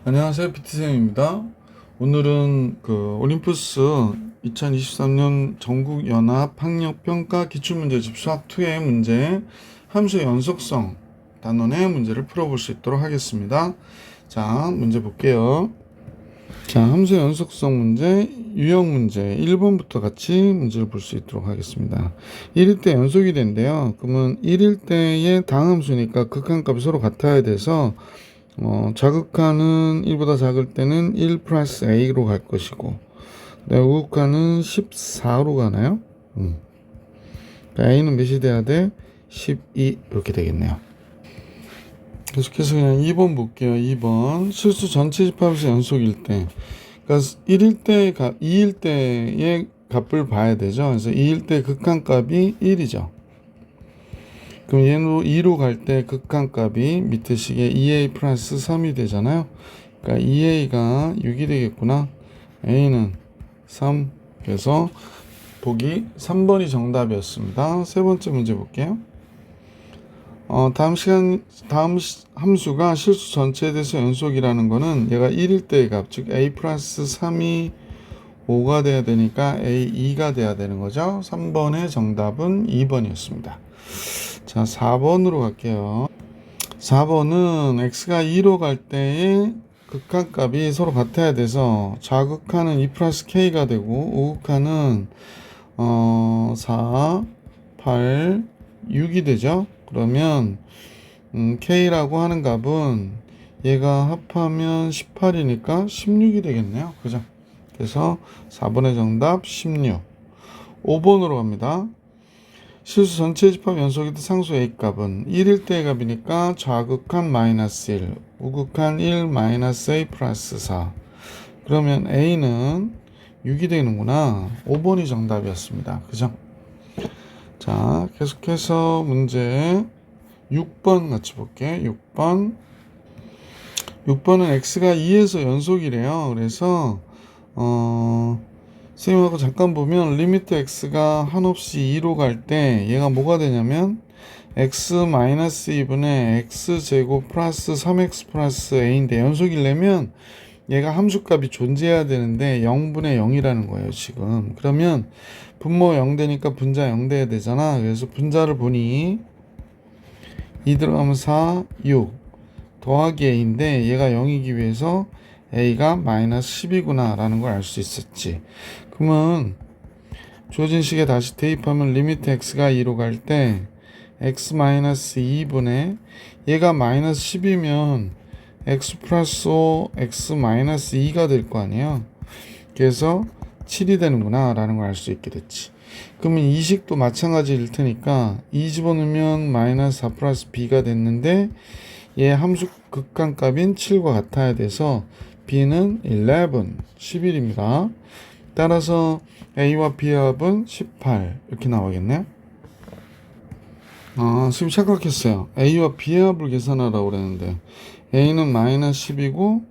안녕하세요, PT쌤입니다. 오늘은 올림푸스 2023년 전국연합 학력평가 기출문제집 수학2의 문제 함수의 연속성 단원의 문제를 풀어볼 수 있도록 하겠습니다. 자, 문제 볼게요. 자, 함수의 연속성 문제, 유형 문제 1번부터 같이 문제를 볼 수 있도록 하겠습니다. 1일 때 연속이 된대요. 그러면 1일 때의 당함수니까 극한값이 서로 같아야 돼서 자극하는 1보다 작을 때는 1 플러스 a로 갈 것이고, 우극한은 14로 가나요? 그러니까 a는 몇이 돼야 돼? 12 이렇게 되겠네요. 계속해서 그냥 2번 볼게요. 2번 실수 전체 집합에서 연속일 때, 그러니까 1일 때, 2일 때의 값을 봐야 되죠. 그래서 2일 때 극한값이 1이죠. 그럼 얘로 2로 갈 때 극한값이 밑에 식에 2a 플러스 3이 되잖아요. 그러니까 2a가 6이 되겠구나. a는 3. 그래서 보기 3번이 정답이었습니다. 세 번째 문제 볼게요. 다음 함수가 실수 전체에 대해서 연속이라는 거는 얘가 1일 때의 값, 즉 a 플러스 3이 5가 돼야 되니까 a2가 돼야 되는 거죠. 3번의 정답은 2번이었습니다. 자, 4번으로 갈게요. 4번은 x가 2로 갈 때의 극한값이 서로 같아야 돼서 좌극한은 2 플러스 k가 되고 우극한은 4, 8, 6이 되죠. 그러면 k라고 하는 값은 얘가 합하면 18이니까 16이 되겠네요. 그죠? 그래서 4번의 정답 16. 5번으로 갑니다. 실수 전체 집합 연속일 때 상수 a 값은 1일 때의 값이니까 좌극한 마이너스 1, 우극한 1 마이너스 a 플러스 4. 그러면 a는 6이 되는구나. 5번이 정답이었습니다. 그죠? 자, 계속해서 문제 6번 같이 볼게요. 6번은 x가 2에서 연속이래요. 그래서 선생님하고 잠깐 보면 리미트 x가 한없이 2로 갈 때 얘가 뭐가 되냐면 x 마이너스 2분의 x제곱 플러스 3x 플러스 a인데 연속이려면 얘가 함수값이 존재해야 되는데 0분의 0이라는 거예요 지금. 그러면 분모 0 되니까 분자 0 돼야 되잖아. 그래서 분자를 보니 2 들어가면 4, 6 더하기 a인데 얘가 0이기 위해서 a가 마이너스 10이구나 라는 걸 알 수 있었지. 그러면 주어진 식에 다시 대입하면 리미트 x가 2로 갈 때 x 마이너스 2분의 얘가 마이너스 10이면 x 플러스 5 x 마이너스 2가 될 거 아니에요. 그래서 7이 되는구나 라는 걸 알 수 있게 됐지. 그러면 이 식도 마찬가지일 테니까 2 집어넣으면 마이너스 4 플러스 b가 됐는데 얘 함수 극한값인 7과 같아야 돼서 b는 11입니다. 따라서 a와 b의 합은 18 이렇게 나오겠네요. 지금 착각했어요. a와 b의 합을 계산하라고 그랬는데 a는 마이너스 10이고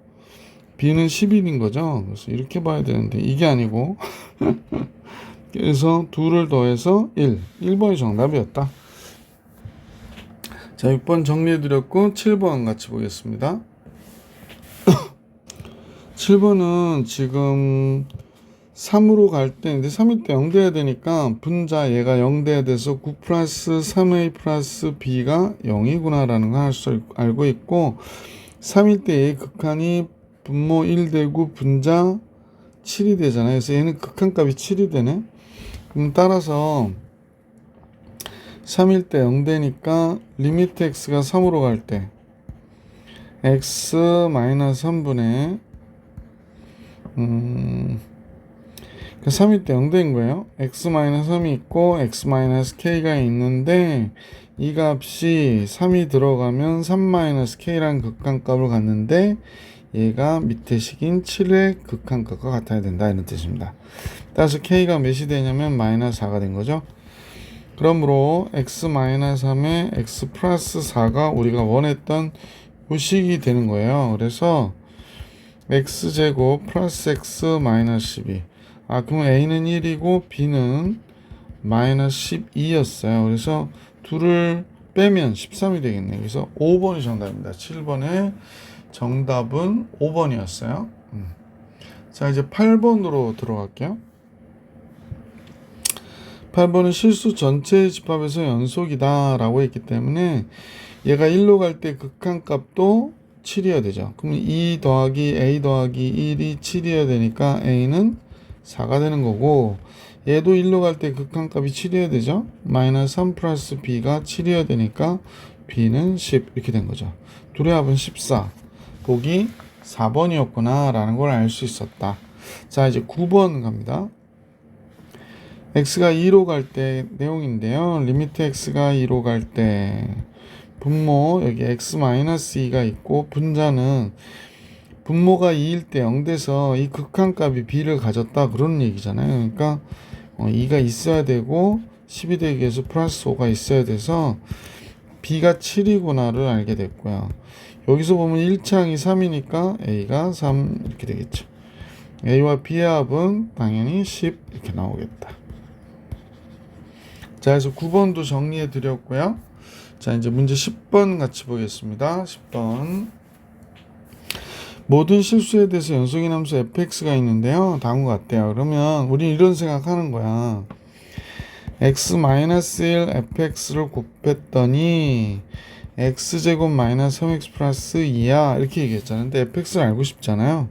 b는 11인 거죠. 그래서 이렇게 봐야 되는데 이게 아니고 그래서 2를 더해서 1번이 정답이었다. 자, 6번 정리해드렸고 7번 같이 보겠습니다. 7번은 지금 3으로 갈 때, 근데 3일 때 0 돼야 되니까 분자 얘가 0 돼야 돼서 9 플러스 3a 플러스 b가 0이구나 라는 걸 알고 있고 3일 때 얘의 극한이 분모 1 되고 분자 7이 되잖아요. 그래서 얘는 극한값이 7이 되네. 그럼 따라서 3일 때 0 되니까 리미트 x가 3으로 갈 때 x 마이너스 3분의 3일 때 0 된 거예요. x 마이너스 3이 있고 x 마이너스 k가 있는데 이 값이 3이 들어가면 3 마이너스 k라는 극한값을 갖는데 얘가 밑에 식인 7의 극한값과 같아야 된다 이런 뜻입니다. 따라서 k가 몇이 되냐면 마이너스 4가 된 거죠. 그러므로 x 마이너스 3에 x 플러스 4가 우리가 원했던 요 식이 되는 거예요. 그래서 x제곱 플러스 x 마이너스 12. 그러면 a는 1이고 b는 마이너스 12였어요. 그래서 둘을 빼면 13이 되겠네요. 그래서 5번이 정답입니다. 7번에 정답은 5번이었어요. 자, 이제 8번으로 들어갈게요. 8번은 실수 전체의 집합에서 연속이다 라고 했기 때문에 얘가 1로 갈 때 극한값도 7이어야 되죠. 그럼 2 더하기 a 더하기 1이 7이어야 되니까 a는 4가 되는 거고, 얘도 1로 갈 때 극한값이 7이어야 되죠. 마이너스 3 플러스 b가 7이어야 되니까 b는 10 이렇게 된 거죠. 둘의 합은 14. 보기 4번이었구나 라는 걸 알 수 있었다. 자, 이제 9번 갑니다. x가 2로 갈 때 내용인데요. 리미트 x가 2로 갈 때 분모 여기 x-2가 있고, 분자는 분모가 2일 때 0돼서 이 극한값이 b를 가졌다 그런 얘기잖아요. 그러니까 2가 있어야 되고 10이 되기 위해서 플러스 5가 있어야 돼서 b가 7이구나를 알게 됐고요. 여기서 보면 1차항이 3이니까 a가 3 이렇게 되겠죠. a와 b의 합은 당연히 10 이렇게 나오겠다. 자, 그래서 9번도 정리해 드렸고요. 자, 이제 문제 10번 같이 보겠습니다. 10번. 모든 실수에 대해서 연속인 함수 fx가 있는데요. 다음과 같대요. 그러면 우리 이런 생각하는 거야. x-1 fx를 곱했더니 x제곱 마이너스 3x 플러스 2야 이렇게 얘기했잖아요. 근데 fx를 알고 싶잖아요.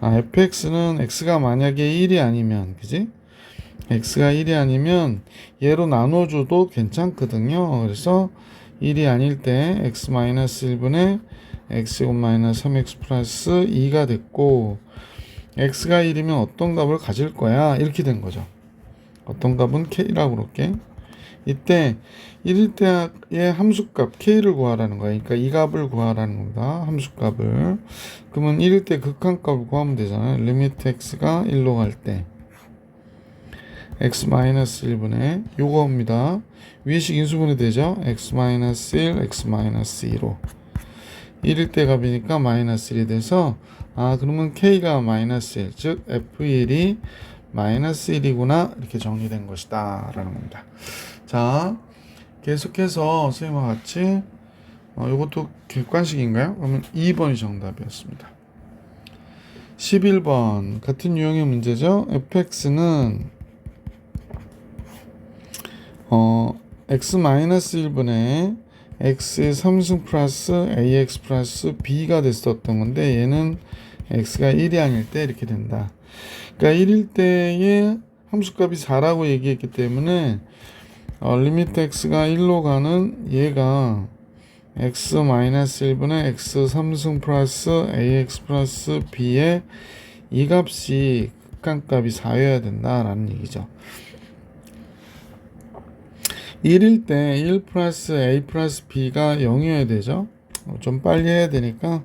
fx는 x가 만약에 1이 아니면, 그지? x가 1이 아니면 얘로 나눠줘도 괜찮거든요. 그래서 1이 아닐 때 x-1분의 x제곱 마이너스 3x 플러스 2가 됐고, x가 1이면 어떤 값을 가질 거야 이렇게 된 거죠. 어떤 값은 k라고 그럴게. 이때 1일 때의 함수값 k를 구하라는 거야. 그러니까 이 값을 구하라는 겁니다. 함수값을. 그러면 1일 때 극한값을 구하면 되잖아요. 리미트 x가 1로 갈 때 x-1분의 요거입니다. 위식 인수분해 되죠. x-1, x-2로 1일 때 값이니까 마이너스 1이 돼서, 그러면 k가 마이너스 1, 즉 f1이 마이너스 1이구나 이렇게 정리된 것이다 라는 겁니다. 자, 계속해서 선생님과 같이 이것도 객관식인가요? 그러면 2번이 정답이었습니다. 11번 같은 유형의 문제죠. fx는 x-1분의 x의 3승 플러스 ax 플러스 b가 됐었던 건데, 얘는 x가 1이 아닐 때 이렇게 된다. 그러니까 1일 때의 함수값이 4라고 얘기했기 때문에 리미트 x가 1로 가는 얘가 x-1분의 x 3승 플러스 ax 플러스 b의 이 값이 극한값이 4여야 된다라는 얘기죠. 1일 때 1 플러스 a 플러스 b가 0이어야 되죠. 좀 빨리 해야 되니까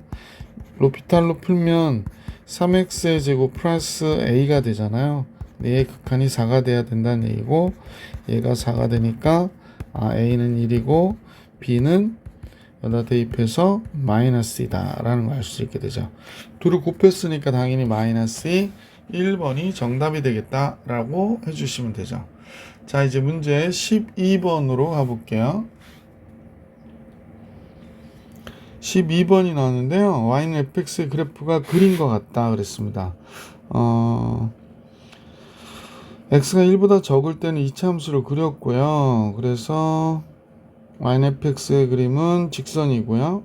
로피탈로 풀면 3x의 제곱 플러스 a가 되잖아요. 얘의 극한이 4가 돼야 된다는 얘기고, 얘가 4가 되니까 a는 1이고 b는 여기다 대입해서 마이너스이다 라는 걸 알 수 있게 되죠. 둘을 곱했으니까 당연히 마이너스 2, 1번이 정답이 되겠다 라고 해주시면 되죠. 자, 이제 문제 12번으로 가볼게요. 12번이 나왔는데요. y는 fx의 그래프가 그린 것 같다 그랬습니다. x가 1보다 적을 때는 2차 함수를 그렸고요. 그래서 y는 fx의 그림은 직선이고요.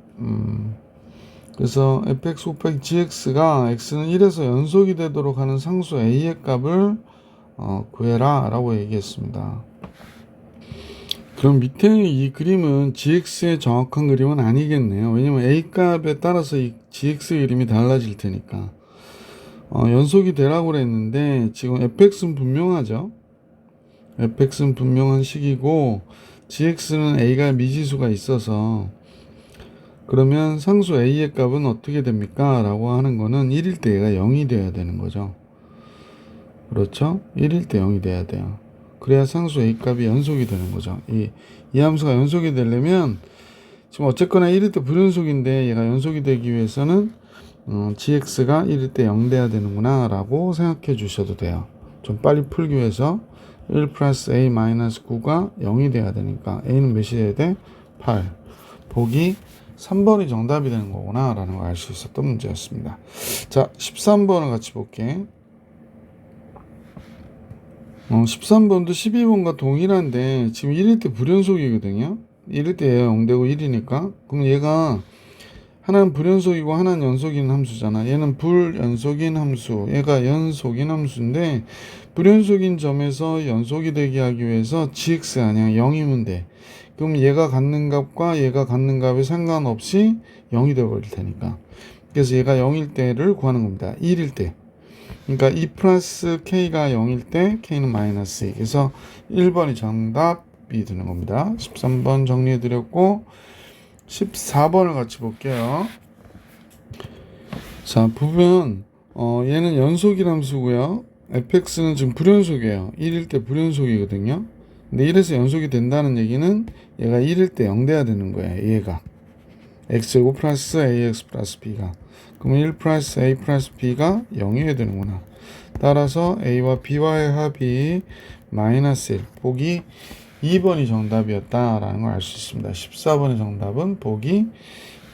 그래서 fx 곱하기 gx가 x는 1에서 연속이 되도록 하는 상수 a의 값을 구해라 라고 얘기했습니다. 그럼 밑에 이 그림은 gx의 정확한 그림은 아니겠네요. 왜냐면 a 값에 따라서 이 gx의 그림이 달라질 테니까. 연속이 되라고 그랬는데 지금 fx는 분명하죠. fx는 분명한 식이고 gx는 a가 미지수가 있어서, 그러면 상수 a의 값은 어떻게 됩니까? 라고 하는 거는 1일 때 얘가 0이 돼야 되는 거죠. 그렇죠? 1일 때 0이 돼야 돼요. 그래야 상수 a 값이 연속이 되는 거죠. 이 함수가 연속이 되려면 지금 어쨌거나 1일 때 불연속인데 얘가 연속이 되기 위해서는 gx가 1일 때 0 돼야 되는구나 라고 생각해 주셔도 돼요. 좀 빨리 풀기 위해서 1 플러스 a 마이너스 9가 0이 돼야 되니까 a는 몇이 돼야 돼? 8. 보기 3번이 정답이 되는 거구나 라는 걸 알 수 있었던 문제였습니다. 자, 13번을 같이 볼게. 13번도 12번과 동일한데 지금 1일 때 불연속이거든요. 1일 때 얘가 0되고 1이니까 그럼 얘가 하나는 불연속이고 하나는 연속인 함수잖아. 얘는 불연속인 함수, 얘가 연속인 함수인데 불연속인 점에서 연속이 되게 하기 위해서 gx가 아니야 0이면 돼. 그럼 얘가 갖는 값과 얘가 갖는 값에 상관없이 0이 되어버릴 테니까. 그래서 얘가 0일 때를 구하는 겁니다. 1일 때. 그러니까 2 플러스 k가 0일 때 k는 마이너스 2. 그래서 1번이 정답이 되는 겁니다. 13번 정리해드렸고 14번을 같이 볼게요. 자, 보면 얘는 연속인 함수고요. fx는 지금 불연속이에요. 1일 때 불연속이거든요. 근데 1에서 연속이 된다는 얘기는 얘가 1일 때 0 돼야 되는 거예요. 얘가 x제곱 플러스 ax 플러스 b가. 그러면 1 플러스 a 플러스 b가 0이어야 되는구나. 따라서 a와 b와의 합이 마이너스 1. 보기 2번이 정답이었다라는 걸 알 수 있습니다. 14번의 정답은 보기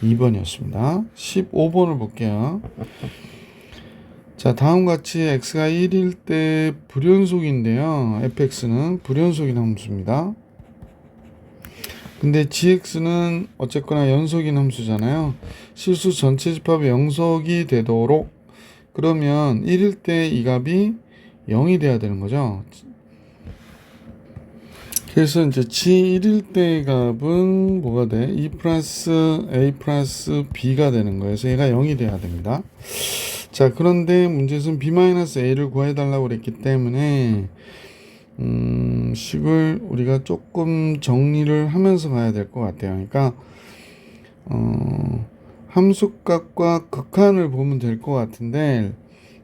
2번이었습니다. 15번을 볼게요. 자, 다음같이 x가 1일 때 불연속인데요. fx는 불연속인 함수입니다. 근데 gx는 어쨌거나 연속인 함수잖아요. 실수 전체 집합의 영속이 되도록 그러면 1일 때 이 값이 0이 돼야 되는 거죠. 그래서 이제 g1일 때 값은 뭐가 돼? 2 플러스 a 플러스 b가 되는 거예요. 그래서 얘가 0이 돼야 됩니다. 자, 그런데 문제에서는 b-a를 구해달라고 그랬기 때문에 식을 우리가 조금 정리를 하면서 가야 될 것 같아요. 그러니까 함수값과 극한을 보면 될 것 같은데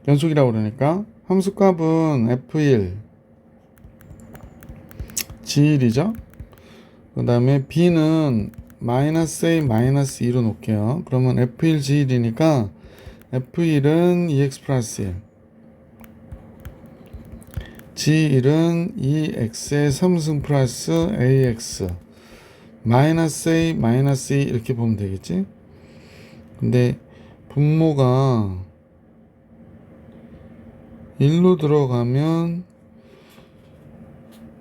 연속이라고 그러니까 함수값은 f1 g1이죠. 그 다음에 b는 마이너스 a 마이너스 2로 놓을게요. 그러면 f1 g1이니까 f1은 2x 플러스 1 g1은 2x의 3승 플러스 ax 마이너스 a 마이너스 2 이렇게 보면 되겠지. 근데 분모가 1로 들어가면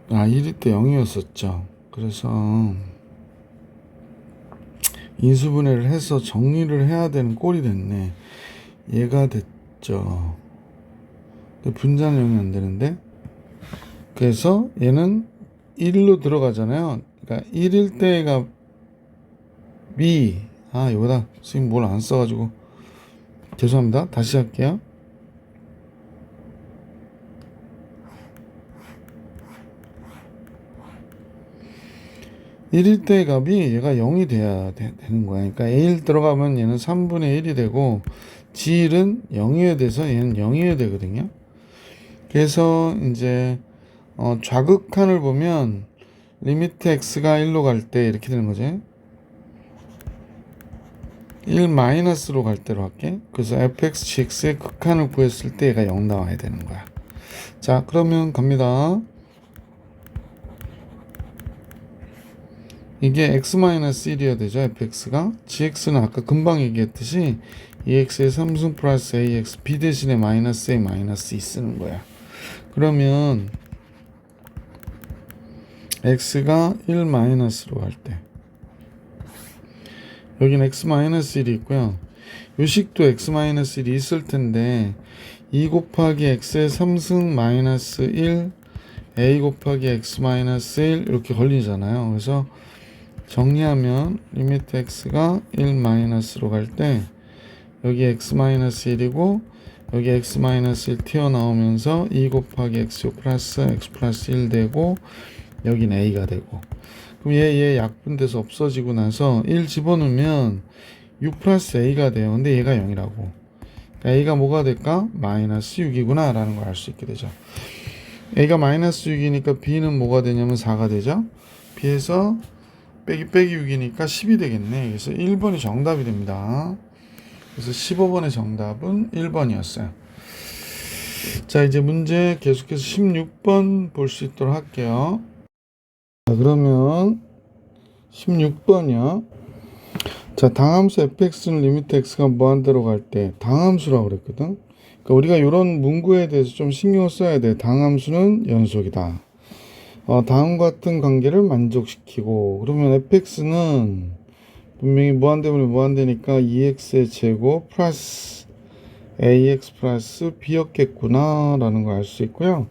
1일 때 0이었었죠. 그래서 인수분해를 해서 정리를 해야 되는 꼴이 됐네. 얘가 됐죠. 분자는 0이 안 되는데 그래서 얘는 1로 들어가잖아요. 그러니까 1일 때가 B 이거다. 선생님 뭘 안 써가지고 죄송합니다. 다시 할게요. 1일 때 값이 얘가 0이 돼야 되는 거야. 그러니까 A1 들어가면 얘는 3분의 1이 되고 G1은 0이어야 돼서 얘는 0이어야 되거든요. 그래서 이제 좌극한을 보면 리미트 x가 1로 갈 때 이렇게 되는 거지. 1 마이너스로 갈 때로 할게. 그래서 fx, gx의 극한을 구했을 때 얘가 0 나와야 되는 거야. 자, 그러면 갑니다. 이게 x-1이어야 되죠. fx가. gx는 아까 금방 얘기했듯이 2x의 3승 플러스 ax b 대신에 마이너스 a 마이너스 2 쓰는 거야. 그러면 x가 1 마이너스로 갈 때 여기는 x-1이 있고요. 요식도 x-1이 있을 텐데 2 곱하기 x의 3승 마이너스 1 a 곱하기 x-1 이렇게 걸리잖아요. 그래서 정리하면 리미트 x가 1 마이너스로 갈 때 여기 x-1이고 여기 x-1 튀어나오면서 2 곱하기 x 플러스 x 플러스 1 되고 여기는 a가 되고 그럼 얘 약분돼서 없어지고 나서 1 집어넣으면 6 플러스 a가 돼요. 근데 얘가 0이라고. 그러니까 a가 뭐가 될까? 마이너스 6이구나 라는 걸 알 수 있게 되죠. a가 마이너스 6이니까 b는 뭐가 되냐면 4가 되죠. b에서 빼기 6이니까 10이 되겠네. 그래서 1번이 정답이 됩니다. 그래서 15번의 정답은 1번이었어요. 자, 이제 문제 계속해서 16번 볼 수 있도록 할게요. 자, 그러면 16번이요. 자, 당함수 fx는 리미트 x가 무한대로 갈 때 당함수라고 그랬거든. 그러니까 우리가 이런 문구에 대해서 좀 신경을 써야 돼. 당함수는 연속이다. 다음과 같은 관계를 만족시키고, 그러면 fx는 분명히 무한대면 무한대니까 2x의 제곱 플러스 ax 플러스 b였겠구나 라는 걸 알 수 있고요.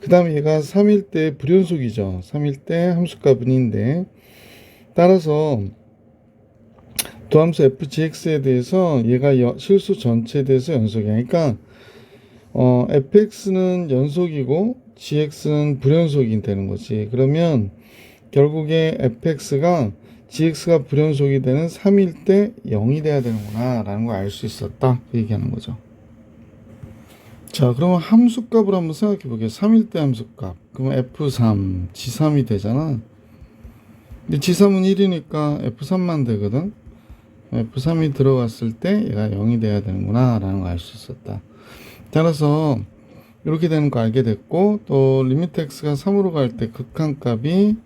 그 다음에 얘가 3일 때 불연속이죠. 3일 때 함수값은 인데, 따라서 도함수 fgx에 대해서 얘가 실수 전체에 대해서 연속이야. 그러니까 fx는 연속이고 gx는 불연속이 되는 거지. 그러면 결국에 fx가 gx가 불연속이 되는 3일 때 0이 돼야 되는구나 라는 걸 알 수 있었다, 그 얘기하는 거죠. 자, 그러면 함수값을 한번 생각해 볼게요. 3일 때 함수값, 그러면 f3 g3이 되잖아. 근데 g3은 1이니까 f3만 되거든. f3이 들어갔을 때 얘가 0이 돼야 되는구나 라는 걸 알 수 있었다. 따라서 이렇게 되는 거 알게 됐고, 또 리미트 x가 3으로 갈 때 극한값이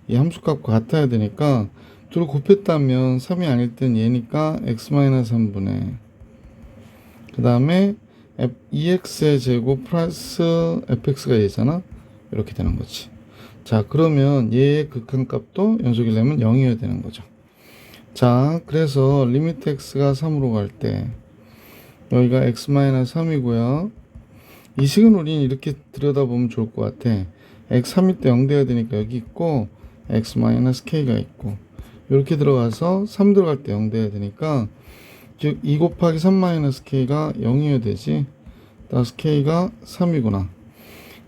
이 함수값과 같아야 되니까 둘을 곱했다면 3이 아닐 땐 얘니까 x-3분의 그 다음에 2x의 제곱 플러스 fx가 얘잖아. 이렇게 되는 거지. 자, 그러면 얘의 극한값도 연속이려면 0이어야 되는 거죠. 자, 그래서 리미트 x가 3으로 갈 때 여기가 x-3이고요. 이 식은 우리는 이렇게 들여다보면 좋을 것 같아. x 3일 때 0 돼야 되니까 여기 있고 x-k가 있고, 이렇게 들어가서 3 들어갈 때 0 돼야 되니까, 즉 2 곱하기 3-k가 0이어야 되지. 따라서 k가 3이구나.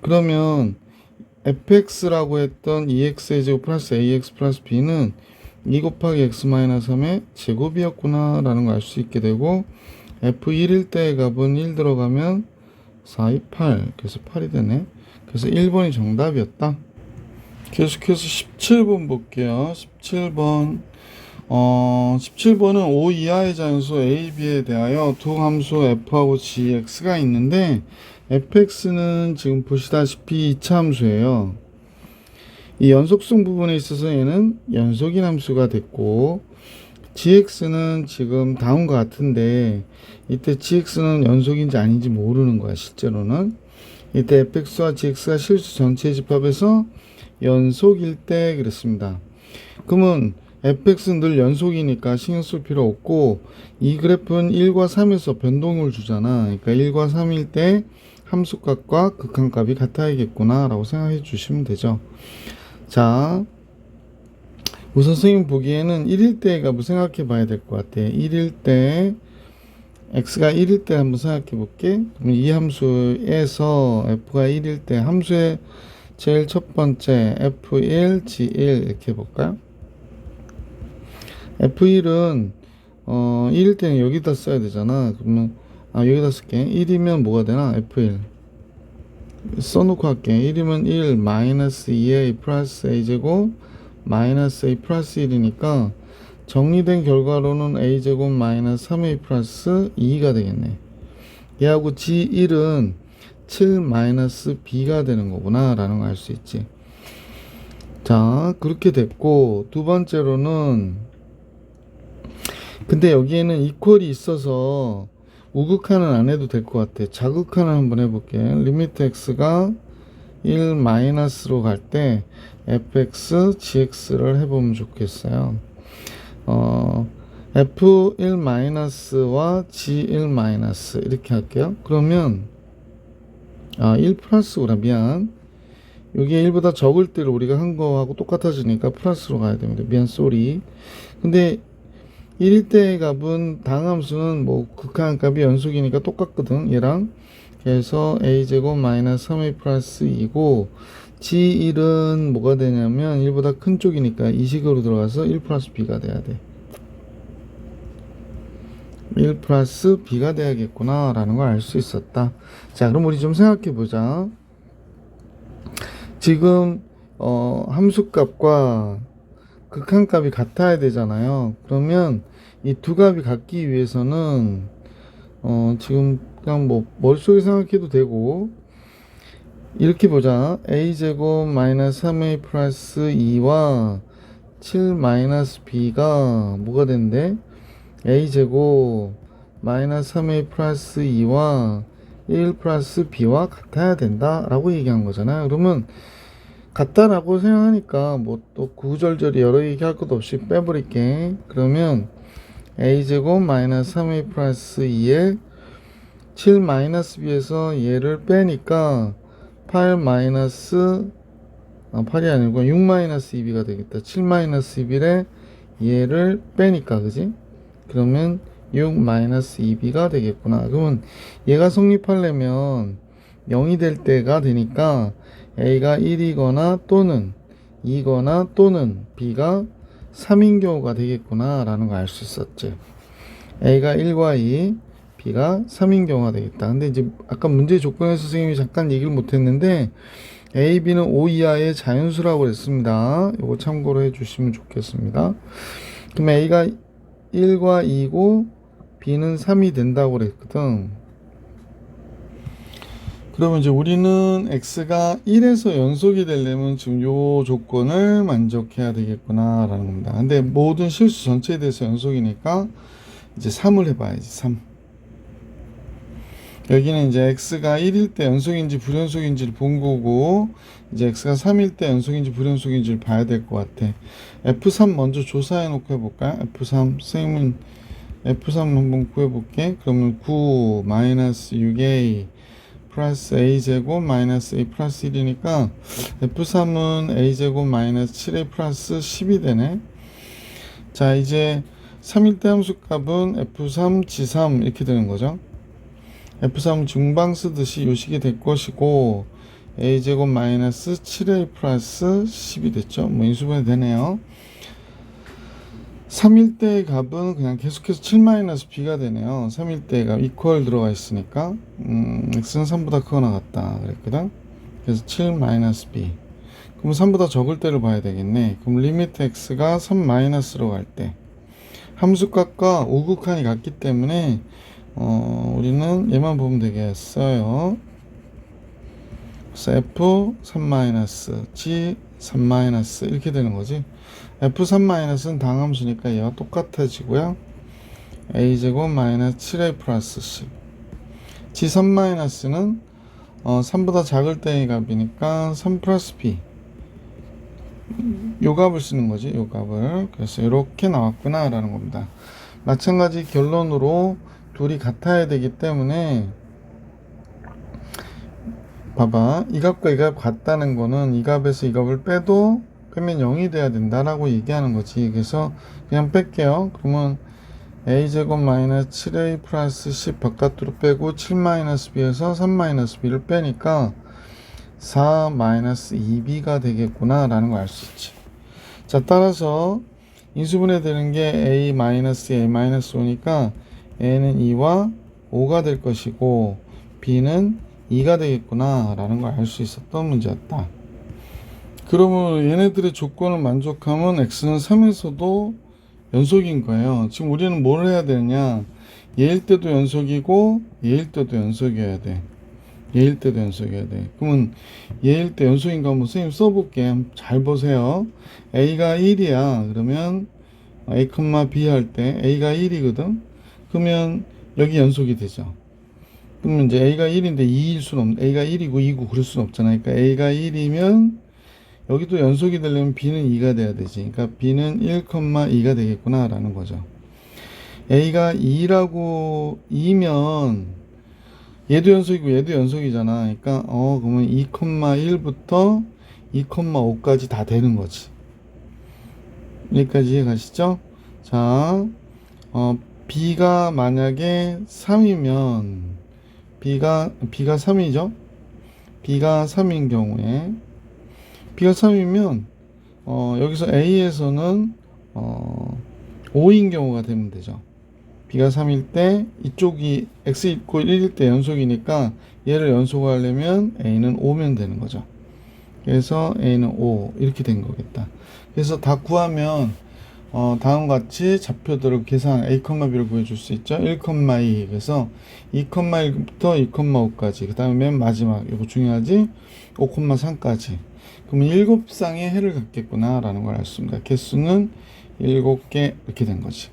그러면 fx라고 했던 2x의 제곱 플러스 ax 플러스 b는 2 곱하기 x-3의 제곱이었구나 라는 걸 알 수 있게 되고, f1일 때의 값은 1 들어가면 4, 2, 8. 그래서 8이 되네. 그래서 1번이 정답이었다. 계속해서 17번 볼게요. 17번. 17번은 5 이하의 자연수 a, b에 대하여 두 함수 f하고 gx가 있는데, fx는 지금 보시다시피 2차 함수예요. 이 연속성 부분에 있어서 얘는 연속인 함수가 됐고, gx는 지금 다음과 같은데, 이때 gx는 연속인지 아닌지 모르는 거야, 실제로는. 이때 fx와 gx가 실수 전체 집합에서 연속일 때 그랬습니다. 그러면 fx는 늘 연속이니까 신경 쓸 필요 없고, 이 그래프는 1과 3에서 변동을 주잖아. 그러니까 1과 3일 때 함수값과 극한값이 같아야겠구나 라고 생각해 주시면 되죠. 자, 우선 선생님 보기에는 1일 때의 값을 생각해 봐야 될 것 같아. 1일 때 x가 1일 때 한번 생각해 볼게. 그럼 이 함수에서 f가 1일 때 함수의 제일 첫 번째 f1, g1 이렇게 해볼까요? f1은 1일 때는 여기다 써야 되잖아. 그러면 여기다 쓸게. 1이면 뭐가 되나? f1 써놓고 할게. 1이면 1 마이너스 2a 플러스 a제곱 마이너스 a 플러스 1이니까 정리된 결과로는 a제곱 마이너스 3a 플러스 2가 되겠네. 얘하고 g1은 7 마이너스 b가 되는 거구나 라는 걸 알 수 있지. 자, 그렇게 됐고, 두 번째로는 근데 여기에는 이퀄이 있어서 우극한은 안 해도 될 것 같아. 자극한을 한번 해볼게. 리미트 x가 1 마이너스로 갈 때 fx, gx를 해보면 좋겠어요. f1 마이너스와 g1 마이너스 이렇게 할게요. 그러면 1 플러스구나. 미안. 여기에 1보다 적을 때를 우리가 한 거하고 똑같아지니까 플러스로 가야 됩니다. 미안, 쏘리. 근데 1일 때의 값은 당함수는 뭐 극한값이 연속이니까 똑같거든, 얘랑. 그래서 a제곱 마이너스 3a 플러스 2고, g1은 뭐가 되냐면 1보다 큰 쪽이니까 이 식으로 들어가서 1 플러스 b가 돼야 돼. 1 플러스 b가 돼야겠구나 라는 걸 알 수 있었다. 자, 그럼 우리 좀 생각해 보자. 지금 함수값과 극한값이 같아야 되잖아요. 그러면 이 두 값이 같기 위해서는 지금 그냥 뭐 머릿속에 생각해도 되고, 이렇게 보자. a제곱 마이너스 3a 플러스 2와 7-b가 뭐가 된대? a제곱 마이너스 3a 플러스 2와 1 플러스 b와 같아야 된다 라고 얘기한 거잖아요. 그러면 같다라고 생각하니까 뭐 또 구구절절히 여러 얘기할 것도 없이 빼버릴게. 그러면 a제곱 마이너스 3a 플러스 2에 7 마이너스 b에서 얘를 빼니까 8 마이너스 8이 아니고 6 마이너스 2b가 되겠다. 7 마이너스 2b에 얘를 빼니까 그지? 그러면 6 마이너스 2b가 되겠구나. 그러면 얘가 성립하려면 0이 될 때가 되니까 a가 1이거나 또는 2거나 또는 b가 3인 경우가 되겠구나 라는 거 알 수 있었지. a가 1과 2, b가 3인 경우가 되겠다. 근데 이제 아까 문제 조건에서 선생님이 잠깐 얘기를 못했는데 a, b는 5 이하의 자연수라고 그랬습니다. 이거 참고로 해주시면 좋겠습니다. 그럼 a가 1과 2고 b는 3이 된다고 그랬거든. 그러면 이제 우리는 x가 1에서 연속이 되려면 지금 요 조건을 만족해야 되겠구나 라는 겁니다. 근데 모든 실수 전체에 대해서 연속이니까 이제 3을 해봐야지. 3. 여기는 이제 x가 1일 때 연속인지 불연속인지를 본 거고, 이제 x가 3일 때 연속인지 불연속인지를 봐야 될 것 같아. f3 먼저 조사해 놓고 해볼까요? f3 선생님은 f3 한번 구해볼게. 그러면 9 마이너스 6a 플러스 a제곱 마이너스 a 플러스 1이니까 f3은 a제곱 마이너스 7a 플러스 10이 되네. 자, 이제 3일 때 함수값은 f3 g3 이렇게 되는 거죠. f3 중방 쓰듯이 요식이 될 것이고 a제곱 마이너스 7a 플러스 10이 됐죠. 뭐 인수분해 되네요. 3일 때의 값은 그냥 계속해서 7-b가 되네요. 3일 때의 값 이퀄 들어가 있으니까 x는 3보다 크거나 같다 그랬거든. 그래서 7-b. 그럼 3보다 적을 때를 봐야 되겠네. 그럼 리미트 x가 3-로 갈 때 함수값과 우극한이 같기 때문에 우리는 얘만 보면 되겠어요. 그래서 f 3 g 3 이렇게 되는 거지. f3-는 당함수니까 얘와 똑같아지고요. a제곱 마이너스 7a 플러스 10. g3-는 3보다 작을 때의 값이니까 3 플러스 b. 요 값을 쓰는 거지. 요 값을. 그래서 이렇게 나왔구나 라는 겁니다. 마찬가지 결론으로 둘이 같아야 되기 때문에 봐봐. 이 값과 이 값 같다는 거는 이 값에서 이 값을 빼면 0이 돼야 된다라고 얘기하는 거지. 그래서 그냥 뺄게요. 그러면 a제곱 마이너스 7a 플러스 10 바깥으로 빼고 7 마이너스 b에서 3 마이너스 b를 빼니까 4 마이너스 2b가 되겠구나 라는 거 알 수 있지. 자, 따라서 인수분해 되는 게 a 마이너스 a 마이너스 5니까 a는 2와 5가 될 것이고 b는 2가 되겠구나 라는 걸 알 수 있었던 문제였다. 그러면 얘네들의 조건을 만족하면 x는 3에서도 연속인 거예요. 지금 우리는 뭘 해야 되느냐, 얘일 때도 연속이고 얘일 때도 연속이어야 돼. 얘일 때도 연속이어야 돼. 그러면 얘일 때 연속인 거 한번 선생님 써볼게. 잘 보세요. a가 1이야. 그러면 a, b 할 때 a가 1이거든. 그러면 여기 연속이 되죠. 그러면 이제 a가 1인데 2일 수는 a가 1이고 2고 그럴 수는 없잖아. 그러니까 a가 1이면 여기도 연속이 되려면 b는 2가 돼야 되지. 그러니까 b는 1,2가 되겠구나 라는 거죠. a가 2면 얘도 연속이고 얘도 연속이잖아. 그러니까 그러면 2,1부터 2,5까지 다 되는 거지. 여기까지 이해가시죠? 자, b가 만약에 3이면 b가 3이죠? b가 3인 경우에 b가 3이면 여기서 a에서는 5인 경우가 되면 되죠. b가 3일 때 이쪽이 x 있고 1일 때 연속이니까 얘를 연속하려면 a는 5면 되는 거죠. 그래서 a는 5 이렇게 된 거겠다. 그래서 다 구하면 다음과 같이 좌표들을 계산 a, b를 구해줄 수 있죠. 1,2 그래서 2,1부터 2,5까지 그 다음에 맨 마지막 이거 중요하지 5,3까지 그러면 7쌍의 해를 갖겠구나 라는 걸 알 수 있습니다. 개수는 7개 이렇게 된 거지.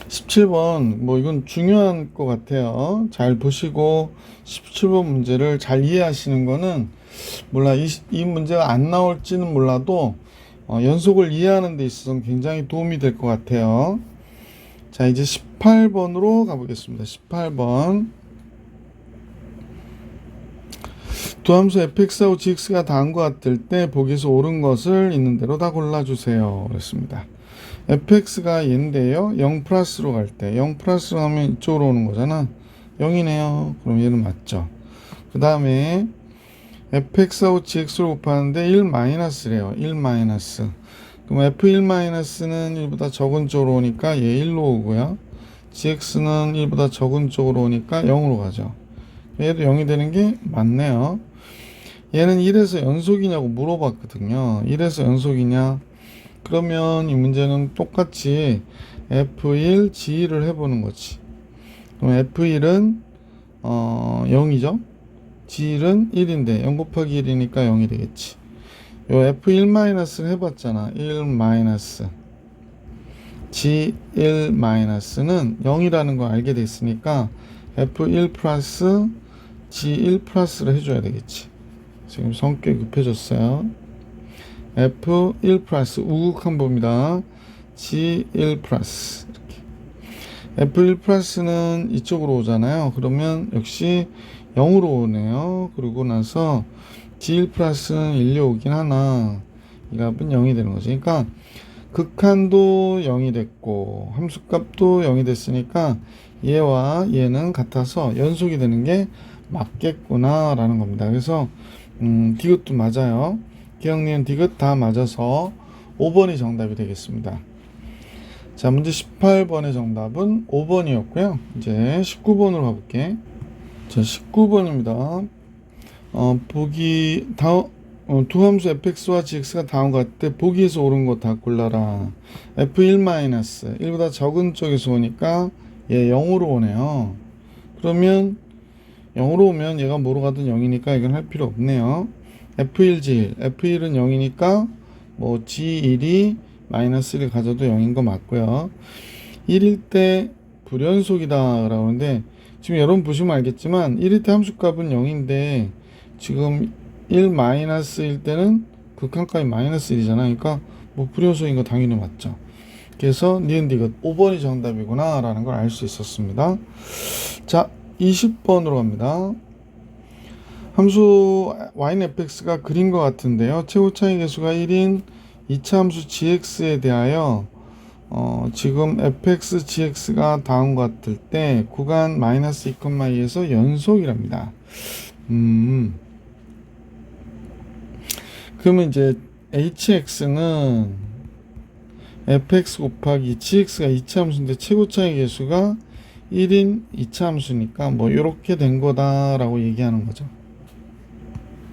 17번 뭐 이건 중요한 것 같아요. 잘 보시고 17번 문제를 잘 이해하시는 거는 몰라 이 문제가 안 나올지는 몰라도 연속을 이해하는 데 있어서 굉장히 도움이 될 것 같아요. 자, 이제 18번으로 가보겠습니다. 18번. 두 함수 fx하고 gx가 다한 것 같을 때 보기에서 옳은 것을 있는 대로 다 골라주세요. 그랬습니다. fx가 얘인데요. 0 플러스로 갈 때 0 플러스로 가면 이쪽으로 오는 거잖아. 0이네요. 그럼 얘는 맞죠. 그 다음에 fx하고 gx를 곱하는데 1 마이너스래요. 1 마이너스. 그럼 f1-는 1보다 적은 쪽으로 오니까 얘 1로 오고요. gx는 1보다 적은 쪽으로 오니까 0으로 가죠. 얘도 0이 되는 게 맞네요. 얘는 1에서 연속이냐고 물어봤거든요. 1에서 연속이냐? 그러면 이 문제는 똑같이 f1, g1을 해보는 거지. 그럼 f1은 0이죠. g1은 1인데 0 곱하기 1이니까 0이 되겠지. 요 f1-를 해봤잖아. 1- g1-는 0이라는 걸 알게 됐으니까 f1 플러스 g1 플러스를 해줘야 되겠지. 지금 성격이 급해졌어요. f1 플러스 우극한 봅니다. g1 플러스 이렇게. f1 플러스는 이쪽으로 오잖아요. 그러면 역시 0으로 오네요. 그러고 나서 g1 플러스는 1로 오긴 하나 이 값은 0이 되는 거죠. 그러니까 극한도 0이 됐고 함수값도 0이 됐으니까 얘와 얘는 같아서 연속이 되는 게 맞겠구나 라는 겁니다. 그래서 디귿도 맞아요. 기억니은 디귿 다 맞아서 5번이 정답이 되겠습니다. 자, 문제 18번의 정답은 5번이었고요. 이제 19번으로 가볼게. 자, 19번입니다. 보기 두 함수 fx와 gx가 다음과 같을 때 보기에서 옳은 거 다 골라라. f1- 1보다 적은 쪽에서 오니까 얘 0으로 오네요. 그러면 0으로 오면 얘가 뭐로 가든 0이니까 이건 할 필요 없네요. f1, g1. f1은 0이니까 뭐 g1이 -1을 가져도 0인 거 맞고요. 1일 때 불연속이다 라고 하는데 지금 여러분 보시면 알겠지만 1일 때 함수값은 0인데 지금 1-일 때는 극한값이 -1이잖아. 그러니까 뭐 불연속인 거 당연히 맞죠. 그래서 니은 디귿 5번이 정답이구나 라는 걸 알 수 있었습니다. 자, 20번으로 갑니다. 함수 yfx가 그린 것 같은데요. 최고 차이 계수가 1인 2차 함수 gx에 대하여 지금 fx, gx가 다음 것 같을 때 구간 -2,2에서 연속이랍니다. 그러면 이제 hx는 fx 곱하기 gx가 2차 함수인데 최고 차이 계수가 1인 2차 함수니까 뭐 이렇게 된 거다라고 얘기하는 거죠.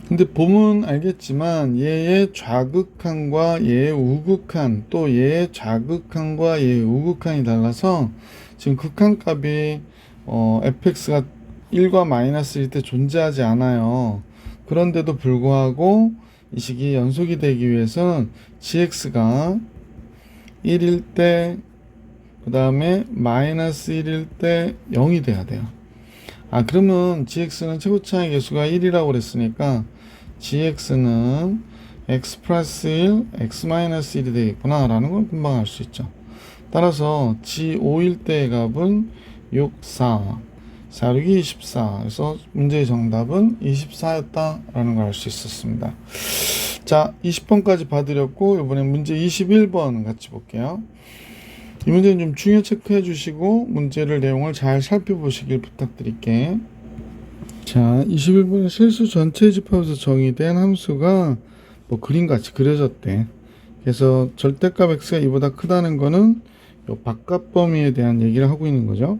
근데 보면 알겠지만 얘의 좌극한과 얘의 우극한 또 얘의 좌극한과 얘의 우극한이 달라서 지금 극한값이 fx가 1과 -1일 때 존재하지 않아요. 그런데도 불구하고 이 식이 연속이 되기 위해서는 gx가 1일 때 그 다음에 -1일 때 0이 돼야 돼요. 그러면 gx는 최고 차이 계수가 1이라고 그랬으니까 gx는 x 플러스 1, x 마이너스 1이 되겠구나 라는 걸 금방 알 수 있죠. 따라서 g5일 때의 값은 6, 4, 4, 6이 24. 그래서 문제의 정답은 24였다 라는 걸 알 수 있었습니다. 자, 20번까지 봐드렸고 이번엔 문제 21번 같이 볼게요. 이 문제는 좀 중요 체크해 주시고 문제를 내용을 잘 살펴보시길 부탁드릴게. 자, 21번은 실수 전체 집합에서 정의된 함수가 뭐 그림같이 그려졌대. 그래서 절대값 x가 이보다 크다는 거는 요 바깥 범위에 대한 얘기를 하고 있는 거죠.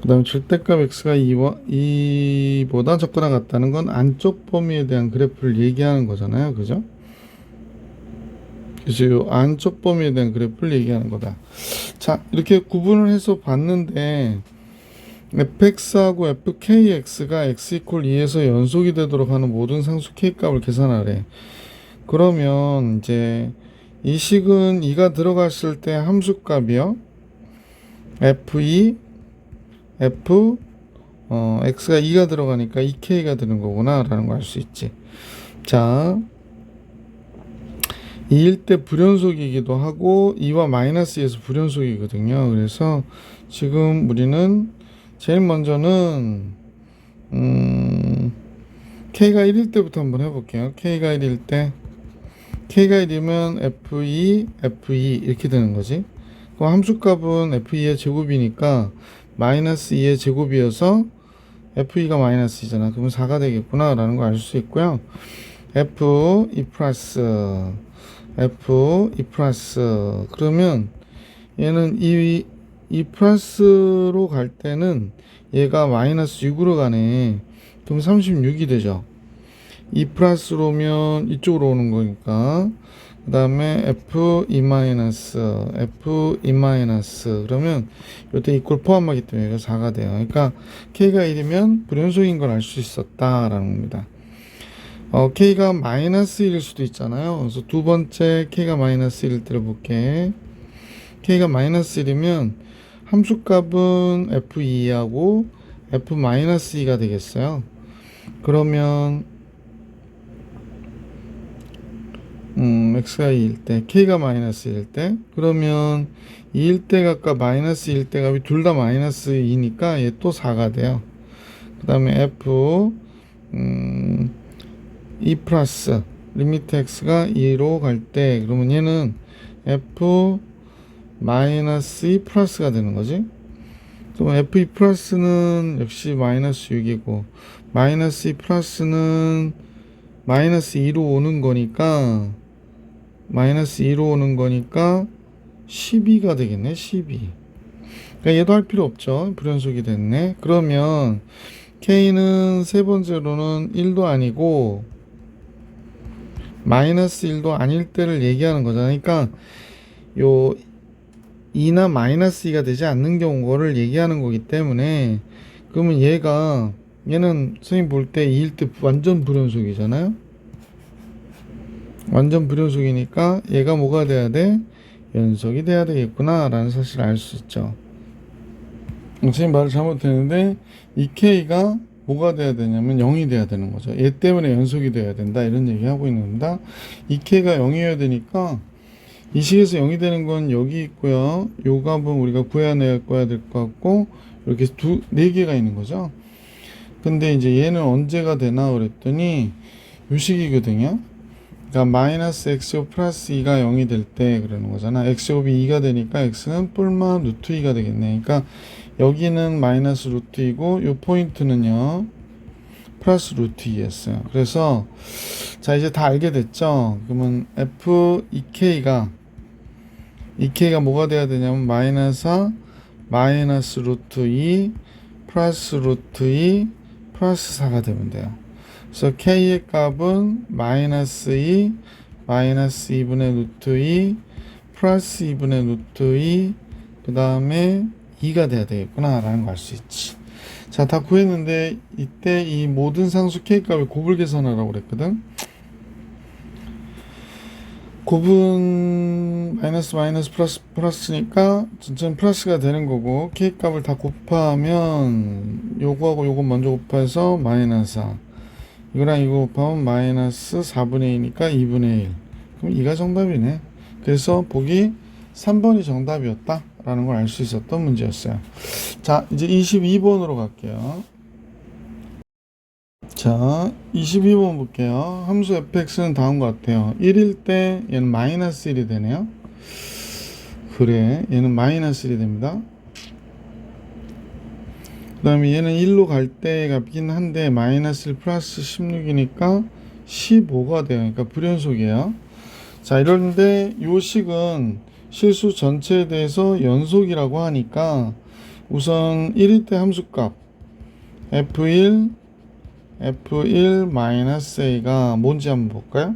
그 다음에 절대값 x가 2보다 적거나 같다는 건 안쪽 범위에 대한 그래프를 얘기하는 거잖아요. 그죠? 그래서 이 안쪽 범위에 대한 그래프를 얘기하는 거다. 자, 이렇게 구분을 해서 봤는데 fx하고 fkx가 x 이퀄 2에서 연속이 되도록 하는 모든 상수 k 값을 계산하래. 그러면 이제 이 식은 2가 들어갔을 때 함수 값이요. f2 x가 2가 들어가니까 2k가 되는 거구나 라는 걸 알 수 있지. 자, 2일 때 불연속이기도 하고 2와 마이너스 2에서 불연속이거든요. 그래서 지금 우리는 제일 먼저는 k가 1일 때부터 한번 해볼게요. k가 1일 때 k가 1이면 f2 이렇게 되는 거지. 그럼 함수값은 f2의 제곱이니까 마이너스 2의 제곱이어서 f2가 마이너스 2잖아. 그러면 4가 되겠구나 라는 걸 알 수 있고요. f2 플러스 그러면 얘는 이 플러스로 갈 때는 얘가 마이너스 6으로 가네. 그럼 36이 되죠. 2 플러스로 오면 이쪽으로 오는 거니까. 그 다음에 f2 마이너스 그러면 이때 이퀄 포함하기 때문에 4가 돼요. 그러니까 k가 1이면 불연속인 걸 알 수 있었다라는 겁니다. k가 마이너스 1일 수도 있잖아요. 그래서 두 번째 k가 마이너스 1일 때를 볼게. k가 마이너스 1이면 함수값은 f2하고 f 마이너스 2가 되겠어요. 그러면 x가 2일 때 k가 마이너스 1일 때 그러면 2일 때 값과 마이너스 1일 때 값이 둘 다 마이너스 2니까 얘 또 4가 돼요. 그 다음에 f 2 플러스 리미트 x가 2로 갈 때 그러면 얘는 f 마이너스 2 플러스가 되는 거지. 그럼 f2 플러스는 역시 마이너스 6이고 마이너스 2 플러스는 마이너스 2로 오는 거니까 12가 되겠네. 12. 그러니까 얘도 할 필요 없죠. 불연속이 됐네. 그러면 k는 세 번째로는 1도 아니고 마이너스 1도 아닐 때를 얘기하는 거잖아요. 그러니까 요 2나 마이너스 2가 되지 않는 경우를 얘기하는 거기 때문에 그러면 얘는 선생님 볼 때 2일 때 완전 불연속이잖아요. 완전 불연속이니까 얘가 뭐가 돼야 돼? 연속이 돼야 되겠구나 라는 사실을 알 수 있죠. 선생님 말을 잘못했는데 이 k가 뭐가 돼야 되냐면 0이 돼야 되는 거죠. 얘 때문에 연속이 돼야 된다 이런 얘기 하고 있는 겁니다. 이 k가 0이어야 되니까 이 식에서 0이 되는 건 여기 있고요. 요 값은 우리가 구해야 될 것 같고 이렇게 네 개가 있는 거죠. 근데 이제 얘는 언제가 되나 그랬더니 요 식이거든요. 그러니까 마이너스 x제곱 플러스 2가 0이 될 때 그러는 거잖아. x제곱이 2가 되니까 x는 뿔마 루트 2가 되겠네. 그러니까 여기는 마이너스 루트 2고 요 포인트는요 플러스 루트 2였어요. 그래서 자 이제 다 알게 됐죠. 그러면 f2k가 뭐가 돼야 되냐면 마이너스 루트 2 플러스 루트 2 플러스 4가 되면 돼요. 그래서 k의 값은 마이너스 2분의 루트 2 플러스 2분의 루트 2 그 다음에 2가 돼야 되겠구나 라는 걸 알 수 있지. 자, 다 구했는데 이때 이 모든 상수 k 값을 곱을 계산하라고 그랬거든. 곱은 마이너스 플러스니까 전체는 플러스가 되는 거고 k 값을 다 곱하면 요거하고 요거 먼저 곱해서 마이너스 4 이거랑 이거 곱하면 마이너스 4분의 2니까 2분의 1 그럼 2가 정답이네. 그래서 보기 3번이 정답이었다 라는 걸 알 수 있었던 문제였어요. 자 이제 22번으로 갈게요. 자 22번 볼게요. 함수 fx는 다음과 같아요. 1일 때 얘는 마이너스 1이 되네요. 그래 얘는 마이너스 1이 됩니다. 그 다음에 얘는 1로 갈 때 값이긴 한데 마이너스 1 플러스 16이니까 15가 돼요. 그러니까 불연속이에요. 자 이런데 요 식은 실수 전체에 대해서 연속이라고 하니까 우선 1일 때 함수값 f1 마이너스 a가 뭔지 한번 볼까요?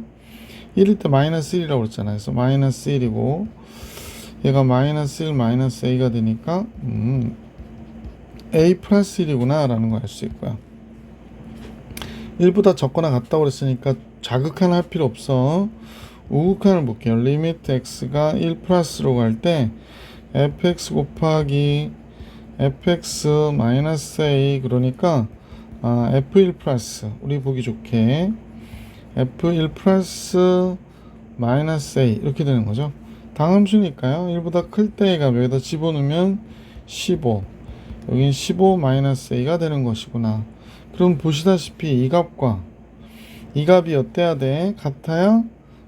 1일 때 마이너스 1이라고 그랬잖아요. 그래서 마이너스 1이고 얘가 마이너스 1 마이너스 a가 되니까 a 플러스 1이구나 라는 걸 알 수 있고요. 1보다 적거나 같다고 그랬으니까 자극하는 할 필요 없어. 우극한을 볼게요. 리미트 x가 1 플러스로 갈 때 fx 곱하기 fx 마이너스 a, 그러니까 f1 플러스, 우리 보기 좋게 f1 플러스 마이너스 a 이렇게 되는 거죠. 당함수니까요. 1보다 클 때 값 여기다 집어넣으면 15, 여긴 15 마이너스 a가 되는 것이구나. 그럼 보시다시피 이 값과 이 값이 어때야 돼? 같아야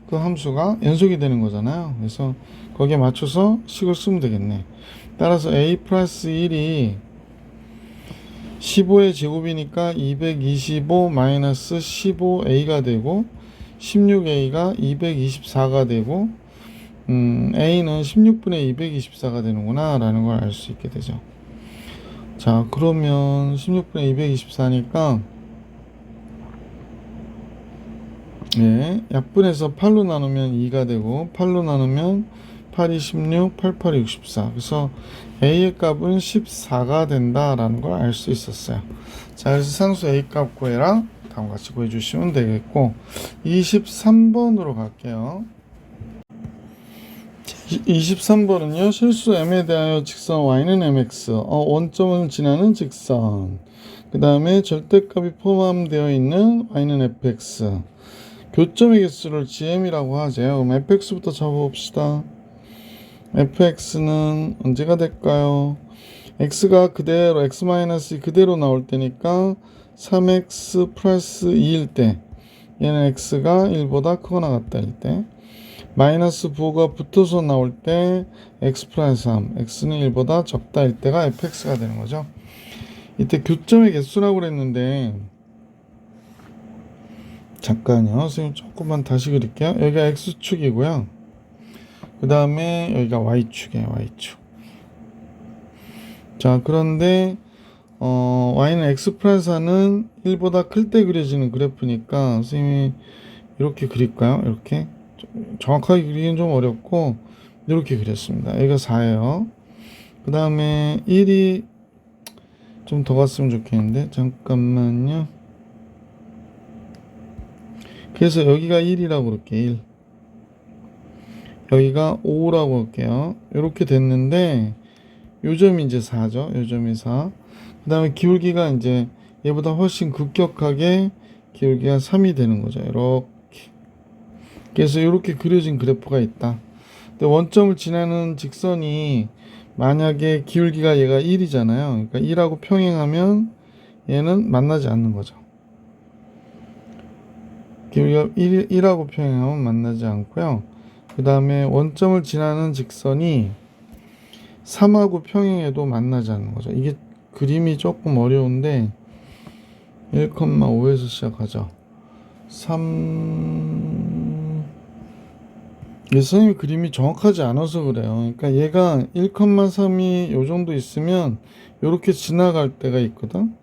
그 함수가 연속이 되는 거잖아요. 그래서 거기에 맞춰서 식을 쓰면 되겠네. 따라서 a 플러스 1이 15의 제곱이니까 225 마이너스 15a가 되고 16a가 224가 되고 a는 16분의 224가 되는구나 라는 걸 알 수 있게 되죠. 자, 그러면 16분의 224니까 약분해서 8로 나누면 2가 되고 8로 나누면 8이 16, 8, 8이 64. 그래서 a의 값은 14가 된다라는 걸 알 수 있었어요. 자, 그래서 상수 a 값 구해라. 다음과 같이 구해주시면 되겠고, 23번으로 갈게요. 23번은요, 실수 m에 대하여 직선 y는 mx, 원점을 지나는 직선, 그 다음에 절대값이 포함되어 있는 y는 fx, 교점의 개수를 gm이라고 하죠. 그럼 fx부터 잡아봅시다. fx는 언제가 될까요? x가 그대로 x-2 그대로 나올 때니까 3x 플러스 2일 때, 얘는 x가 1보다 크거나 같다일 때, 마이너스 부호가 붙어서 나올 때 x 플러스 3, x는 1보다 적다일 때가 fx가 되는 거죠. 이때 교점의 개수라고 그랬는데, 잠깐요, 선생님 조금만 다시 그릴게요. 여기가 x축이고요, 그 다음에 여기가 y축이에요. y축. 자, 그런데 y는 x 플러스 4는 1보다 클 때 그려지는 그래프니까 선생님이 이렇게 그릴까요? 이렇게 정확하게 그리기는 좀 어렵고 이렇게 그렸습니다. 여기가 4예요. 그 다음에 1이 좀 더 갔으면 좋겠는데, 잠깐만요. 그래서 여기가 1이라고 그럴게요. 1. 여기가 5라고 할게요. 이렇게 됐는데 요점이 이제 4죠. 요점이 4. 그 다음에 기울기가 이제 얘보다 훨씬 급격하게 기울기가 3이 되는 거죠. 이렇게. 그래서 이렇게 그려진 그래프가 있다. 근데 원점을 지나는 직선이 만약에 기울기가 얘가 1이잖아요. 그러니까 1하고 평행하면 얘는 만나지 않는 거죠. 기울기가 1하고 평행하면 만나지 않고요. 그 다음에 원점을 지나는 직선이 3하고 평행해도 만나지 않는 거죠. 이게 그림이 조금 어려운데 1,5에서 시작하죠. 3... 선생님 그림이 정확하지 않아서 그래요. 그러니까 얘가 1,3이 요 정도 있으면 이렇게 지나갈 때가 있거든.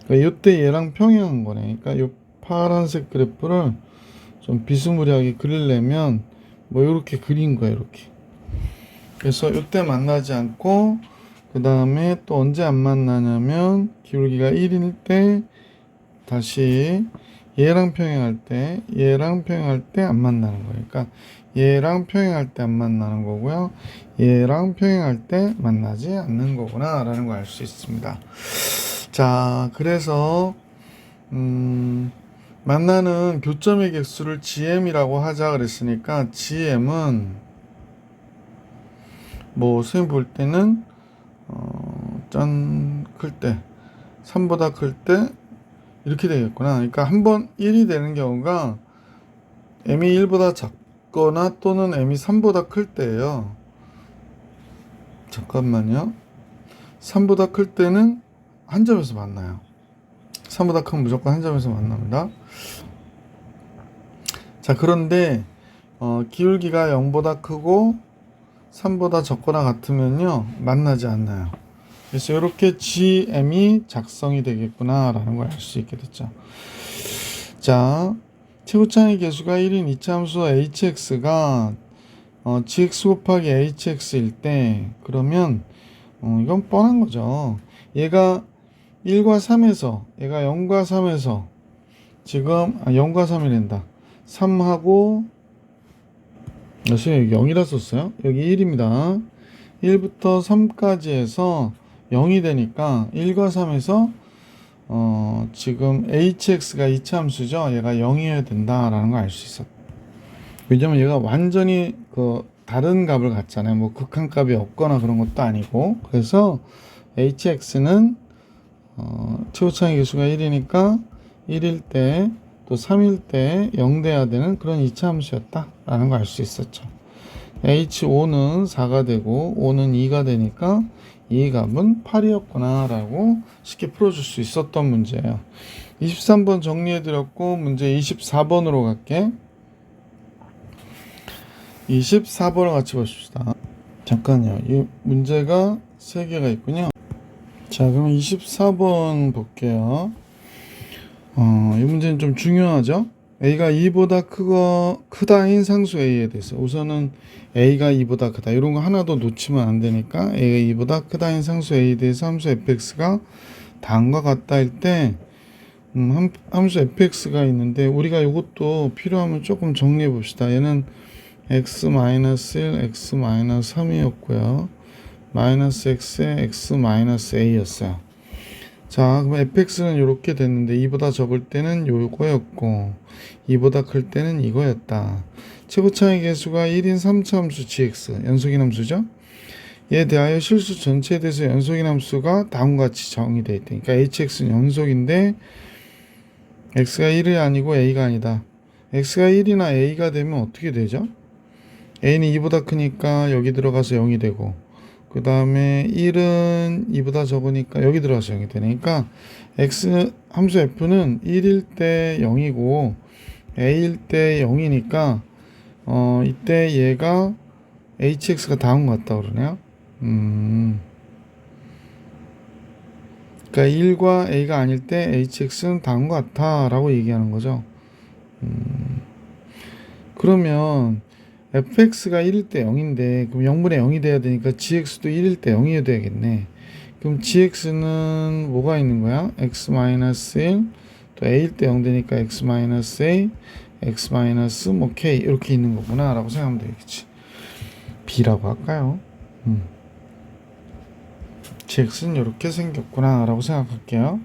그러니까 이때 얘랑 평행한 거네. 그러니까 이 파란색 그래프를 좀 비스무리하게 그리려면 뭐 이렇게 그린 거예요. 이렇게. 그래서 이때 만나지 않고, 그 다음에 또 언제 안 만나냐면 기울기가 1일 때 다시 얘랑 평행할 때 안 만나는 거예요. 그러니까 얘랑 평행할 때 안 만나는 거고요, 얘랑 평행할 때 만나지 않는 거구나 라는 걸 알 수 있습니다. 자, 그래서 만나는 교점의 개수를 gm이라고 하자 그랬으니까 gm은 뭐 선생님 볼 때는 클 때 3보다 클 때 이렇게 되겠구나. 그러니까 한번 1이 되는 경우가 m이 1보다 작거나 또는 m이 3보다 클 때예요. 잠깐만요. 3보다 클 때는 한 점에서 만나요. 3보다 크면 무조건 한 점에서 만납니다. 자, 그런데 기울기가 0보다 크고 3보다 적거나 같으면요 만나지 않나요. 그래서 이렇게 GM이 작성이 되겠구나 라는 걸 알 수 있게 됐죠. 자, 최고차의 개수가 1인 이차함수 hx가 gx 곱하기 hx일 때, 그러면 이건 뻔한 거죠. 얘가 1과 3에서 얘가 0과 3에서 지금 0과 3이 된다. 3하고 여기 0이라 썼어요. 여기 1입니다. 1부터 3까지 해서 0이 되니까 1과 3에서 지금 hx가 이차함수죠. 얘가 0이어야 된다라는 걸 알 수 있었다. 왜냐면 얘가 완전히 다른 값을 갖잖아요. 뭐 극한값이 없거나 그런 것도 아니고. 그래서 hx는 최고차의 개수가 1이니까 1일 때 또 3일 때 0 돼야 되는 그런 이차함수였다라는 걸 알 수 있었죠. h5는 4가 되고 5는 2가 되니까 이 값은 8이었구나 라고 쉽게 풀어줄 수 있었던 문제예요. 23번 정리해드렸고 문제 24번으로 갈게. 24번을 같이 보십시다. 잠깐요. 이 문제가 3개가 있군요. 자, 그럼 24번 볼게요. 이 문제는 좀 중요하죠. a가 2보다 크다인 상수 a에 대해서 우선은 a가 2보다 크다 이런 거 하나도 놓치면 안 되니까 a가 2보다 크다인 상수 a에 대해서 함수 fx가 다음과 같다 할 때 함수 fx가 있는데 우리가 이것도 필요하면 조금 정리해 봅시다. 얘는 x-1, x-3이었고요. 마이너스 x에 x-a였어요. 자, 그럼 fx는 이렇게 됐는데 2보다 적을 때는 요거였고 2보다 클 때는 이거였다. 최고차의 개수가 1인 3차 함수 gx 연속인 함수죠. 얘에 대하여 실수 전체에 대해서 연속인 함수가 다음과 같이 정의되어 있다. 그러니까 hx는 연속인데 x가 1이 아니고 a가 아니다. x가 1이나 a가 되면 어떻게 되죠? a는 2보다 크니까 여기 들어가서 0이 되고 그 다음에 1은 2보다 적으니까 여기 들어가서 0이 되니까 x 함수 f는 1일 때 0이고 a일 때 0이니까 이때 얘가 hx가 다음 것 같다 그러네요. 그러니까 1과 a가 아닐 때 hx는 다음 것 같아 라고 얘기하는 거죠. 그러면 fx가 1일 때 0인데 그럼 0분의 0이 돼야 되니까 gx도 1일 때 0이 돼야겠네. 그럼 gx는 뭐가 있는 거야? x-1 또 a일 때 0 되니까 x-a x- k 이렇게 있는 거구나 라고 생각하면 되겠지. b라고 할까요? gx는 이렇게 생겼구나 라고 생각할게요.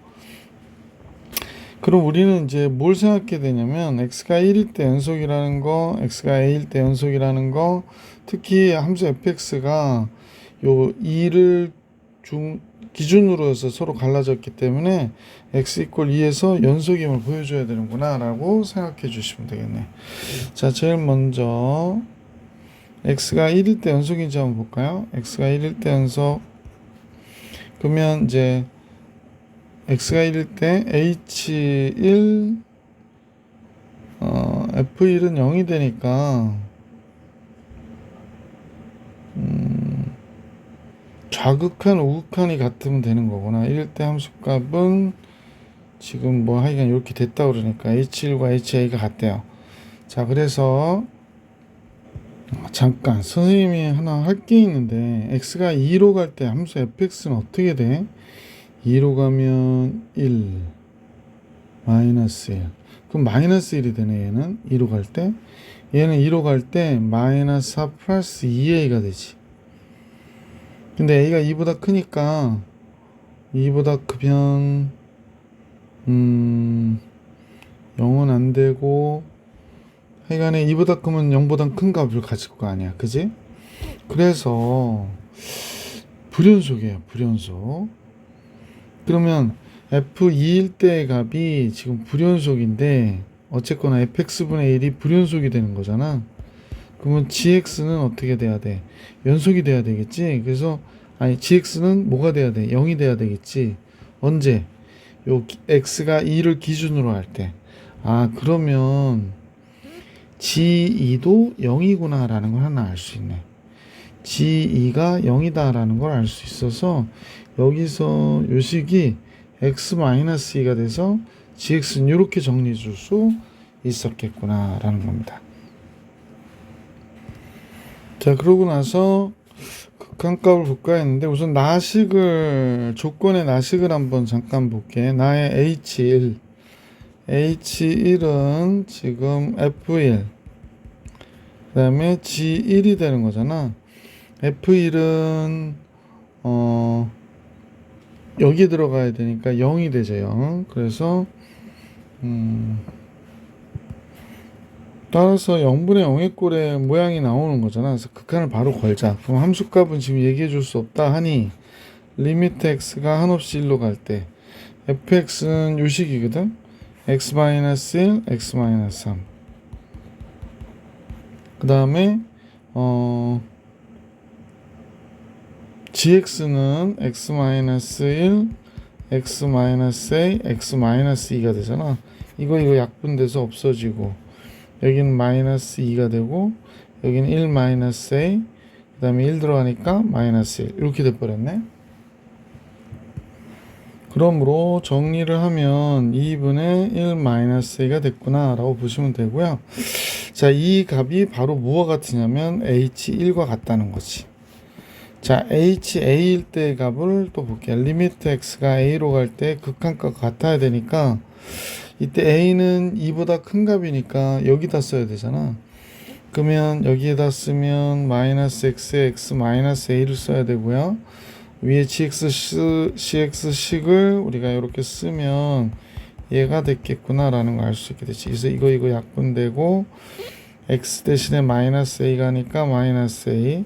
그럼 우리는 이제 뭘 생각하게 되냐면 x가 1일 때 연속이라는 거, x가 a일 때 연속이라는 거, 특히 함수 fx가 요 2를 기준으로 해서 서로 갈라졌기 때문에 x = 2에서 연속임을 보여줘야 되는구나 라고 생각해 주시면 되겠네. 자, 제일 먼저 x가 1일 때 연속인지 한번 볼까요? x가 1일 때 연속 그러면 이제 x가 1일 때 h1 f1은 0이 되니까 좌극한 우극한이 같으면 되는 거구나. 1일 때 함수값은 지금 뭐 하여간 이렇게 됐다 그러니까 h1과 ha가 같대요. 자, 그래서 잠깐 선생님이 하나 할 게 있는데 x가 2로 갈 때 함수 fx는 어떻게 돼? 2로 가면 1 마이너스 1 그럼 마이너스 1이 되네. 얘는 2로 갈 때 얘는 2로 갈 때 마이너스 4 플러스 2a가 되지. 근데 a가 2보다 크니까 2보다 크면 0은 안 되고 하여간에 2보다 크면 0보다 큰 값을 가질 거 아니야. 그지? 그래서 불연속이에요. 불연속. 그러면 f2일 때의 값이 지금 불연속인데 어쨌거나 fx분의 1이 불연속이 되는 거잖아. 그러면 gx는 어떻게 돼야 돼? 연속이 돼야 되겠지. 그래서 gx는 뭐가 돼야 돼? 0이 돼야 되겠지. 언제? 요 x가 2를 기준으로 할 때. 그러면 g2도 0이구나 라는 걸 하나 알 수 있네. g2가 0이다 라는 걸 알 수 있어서 여기서 요 식이 x-2가 돼서 gx는 이렇게 정리해 줄 수 있었겠구나 라는 겁니다. 자, 그러고 나서 극한값을 볼까 했는데 우선 나식을 조건의 나식을 한번 잠깐 볼게. 나의 H1은 지금 F1 그 다음에 G1이 되는 거잖아. F1은 여기 들어가야 되니까 0이 되죠. 0. 그래서 따라서 0분의 0의 꼴의 모양이 나오는 거잖아. 그래서 극한을 바로 걸자. 그럼 함수값은 지금 얘기해 줄 수 없다 하니 리미트 x가 한없이 1로 갈 때 fx는 요식이거든. x-1, x-3. 그 다음에 gx는 x-1, x-a, x-2가 되잖아. 이거 약분돼서 없어지고 여기는 마이너스 2가 되고 여기는 1 마이너스 a 그 다음에 1 들어가니까 마이너스 1 이렇게 돼버렸네. 그러므로 정리를 하면 2분의 1 마이너스 a가 됐구나 라고 보시면 되고요. 자, 이 값이 바로 무엇과 같으냐면 h1과 같다는 거지. 자, ha일 때의 값을 또 볼게요. 리미트 x가 a로 갈 때 극한값과 같아야 되니까 이때 a는 2보다 큰 값이니까 여기다 써야 되잖아. 그러면 여기에다 쓰면 마이너스 x에 x 마이너스 a를 써야 되고요. 위에 cx식을 우리가 이렇게 쓰면 얘가 됐겠구나 라는 걸 알 수 있게 되지. 그래서 이거 약분되고 x 대신에 마이너스 a 가니까 마이너스 a,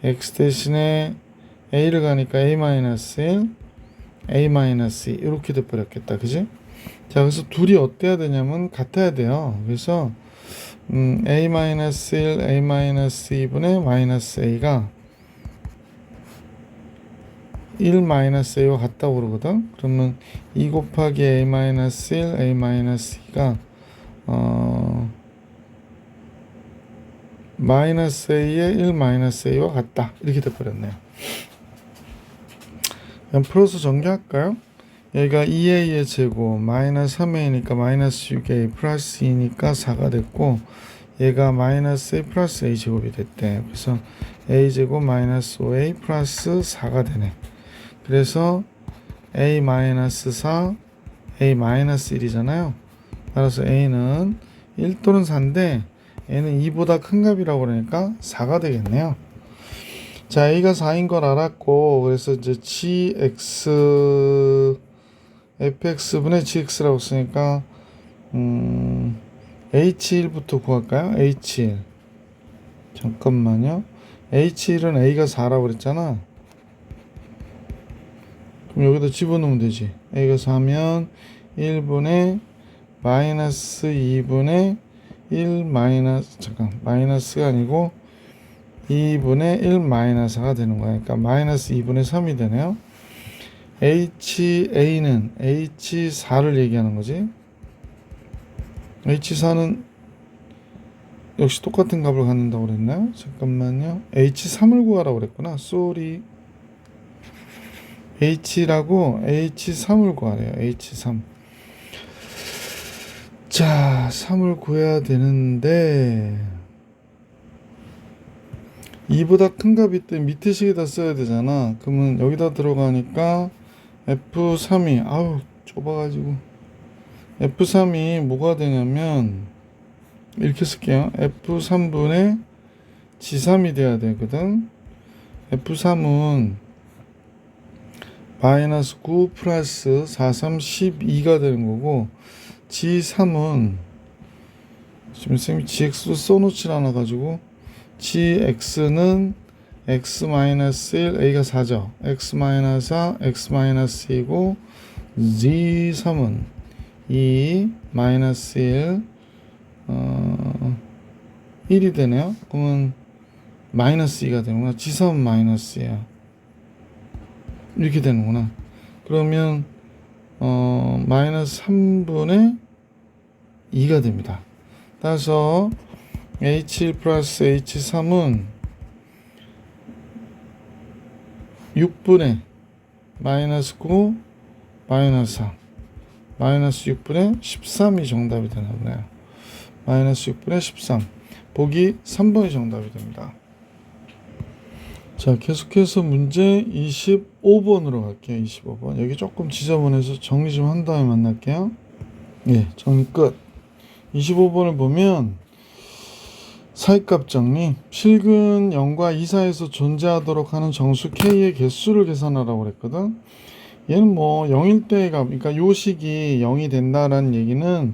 x 대신에 a를 가니까 a 마이너스 1, a 마이너스 2 이렇게 돼버렸겠다. 그지? 자, 그래서 둘이 어때야 되냐면 같아야 돼요. 그래서 a-1, a-2분의 마이너스 a가 1-a와 같다고 그러거든. 그러면 2 곱하기 a-1, a-2가 마이너스 a의 1-a와 같다. 이렇게 돼버렸네요. 그럼 플러스 전개할까요? 여기가 2a의 제곱 마이너스 3a니까 마이너스 6a 플러스 2니까 4가 됐고 얘가 마이너스 a 플러스 a 제곱이 됐대. 그래서 a 제곱 마이너스 5a 플러스 4가 되네. 그래서 a 마이너스 4 a 마이너스 1이잖아요. 따라서 a는 1 또는 4인데 a는 2보다 큰 값이라고 그러니까 4가 되겠네요. 자, a가 4인 걸 알았고 그래서 이제 fx분의 gx라고 쓰니까 h1부터 구할까요? h1 잠깐만요. h1은 a가 4라고 그랬잖아. 그럼 여기다 집어넣으면 되지. a가 4면 1분의 마이너스 2분의 1 마이너스 마이너스가 아니고 2분의 1 마이너스가 되는 거야. 그러니까 마이너스 2분의 3이 되네요. HA는 H4를 얘기하는 거지. H4는 역시 똑같은 값을 갖는다고 그랬나요? 잠깐만요. H3을 구하라고 그랬구나. 쏘리. H라고 H3을 구하래요. H3. 자, 3을 구해야 되는데 2보다 큰 값이 때 밑에 식에다 써야 되잖아. 그러면 여기다 들어가니까 F3이 아우 좁아가지고 F3이 뭐가 되냐면 이렇게 쓸게요. F3분의 G3이 돼야 되거든. F3은 마이너스 9 플러스 4, 3, 12가 되는 거고 G3은 지금 쌤이 GX도 써놓질 않아가지고 GX는 x-1 a가 4죠. x-4 x-2고 G3은 2 마이너스 1 1이 되네요. 그러면 마이너스 2가 되는구나. G3은 마이너스야. 이렇게 되는구나. 그러면 마이너스 3분의 2가 됩니다. 따라서 H1 플러스 H3은 6분의 마이너스 9 마이너스 3 마이너스 6분의 13이 정답이 되나 보네요. 마이너스 6분의 13 보기 3번이 정답이 됩니다. 자, 계속해서 문제 25번으로 갈게요. 25번. 여기 조금 지저분해서 정리 좀 한 다음에 만날게요. 예, 정리 끝. 25번을 보면 사이값 정리. 실근 0과 2 사이에서 존재하도록 하는 정수 K의 개수를 계산하라고 그랬거든. 얘는 뭐 0일 때가, 그러니까 요 식이 0이 된다라는 얘기는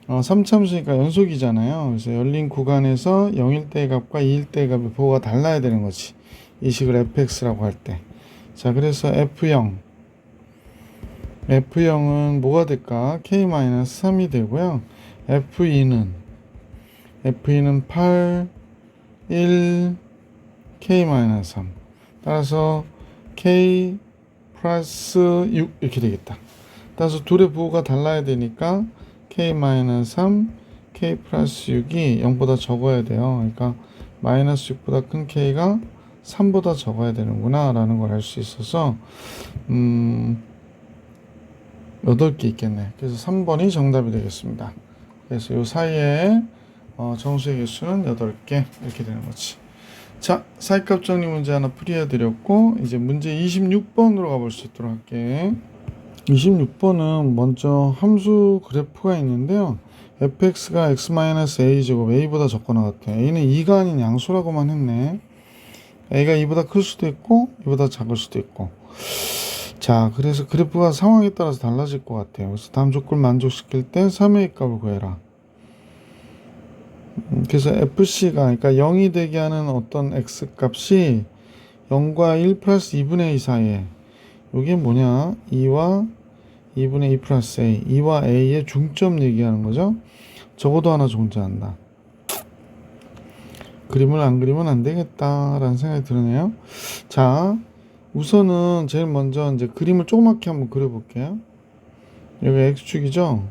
3참수니까 연속이잖아요. 그래서 열린 구간에서 0일 때의 값과 2일 때의 값의 부호가 달라야 되는 거지. 이 식을 fx라고 할 때. 자, 그래서 F0은 뭐가 될까? K-3이 되고요. F2는 8, 1, K-3. 따라서 K 플러스 6 이렇게 되겠다. 따라서 둘의 부호가 달라야 되니까 K-3, K 플러스 6이 0보다 적어야 돼요. 그러니까 마이너스 6보다 큰 K가 3보다 적어야 되는구나 라는 걸 알 수 있어서 8개 있겠네. 그래서 3번이 정답이 되겠습니다. 그래서 이 사이에 정수의 개수는 8개 이렇게 되는 거지. 자, 사이값 정리 문제 하나 풀이해 드렸고 이제 문제 26번으로 가볼 수 있도록 할게. 26번은 먼저 함수 그래프가 있는데요. fx가 x-a 제곱 a보다 적거나 같아. a는 2가 아닌 양수라고만 했네. a가 2보다 클 수도 있고 2보다 작을 수도 있고. 자, 그래서 그래프가 상황에 따라서 달라질 것 같아요. 그래서 다음 조건을 만족시킬 때 3의 값을 구해라. 그래서 fc가 그러니까 0이 되게 하는 어떤 x 값이 0과 1 플러스 2분의 2 사이에 이게 뭐냐? 2와 2분의 2 플러스 a 2와 a의 중점 얘기하는 거죠. 적어도 하나 존재한다. 그림을 안 그리면 안 되겠다라는 생각이 드네요. 자, 우선은 제일 먼저 이제 그림을 조그맣게 한번 그려볼게요. 여기 x축이죠.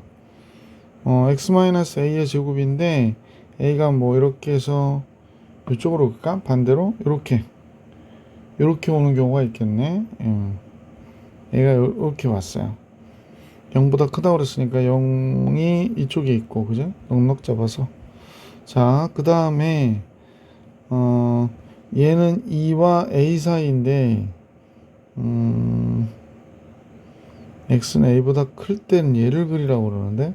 x-a의 제곱인데 a가 뭐 이렇게 해서 이쪽으로 갈까? 반대로 이렇게 오는 경우가 있겠네. 얘가 이렇게 왔어요. 0보다 크다고 그랬으니까 0이 이쪽에 있고, 그죠? 넉넉 잡아서. 자, 그 다음에 얘는 2와 a 사이인데 x는 a보다 클 때는 얘를 그리라고 그러는데,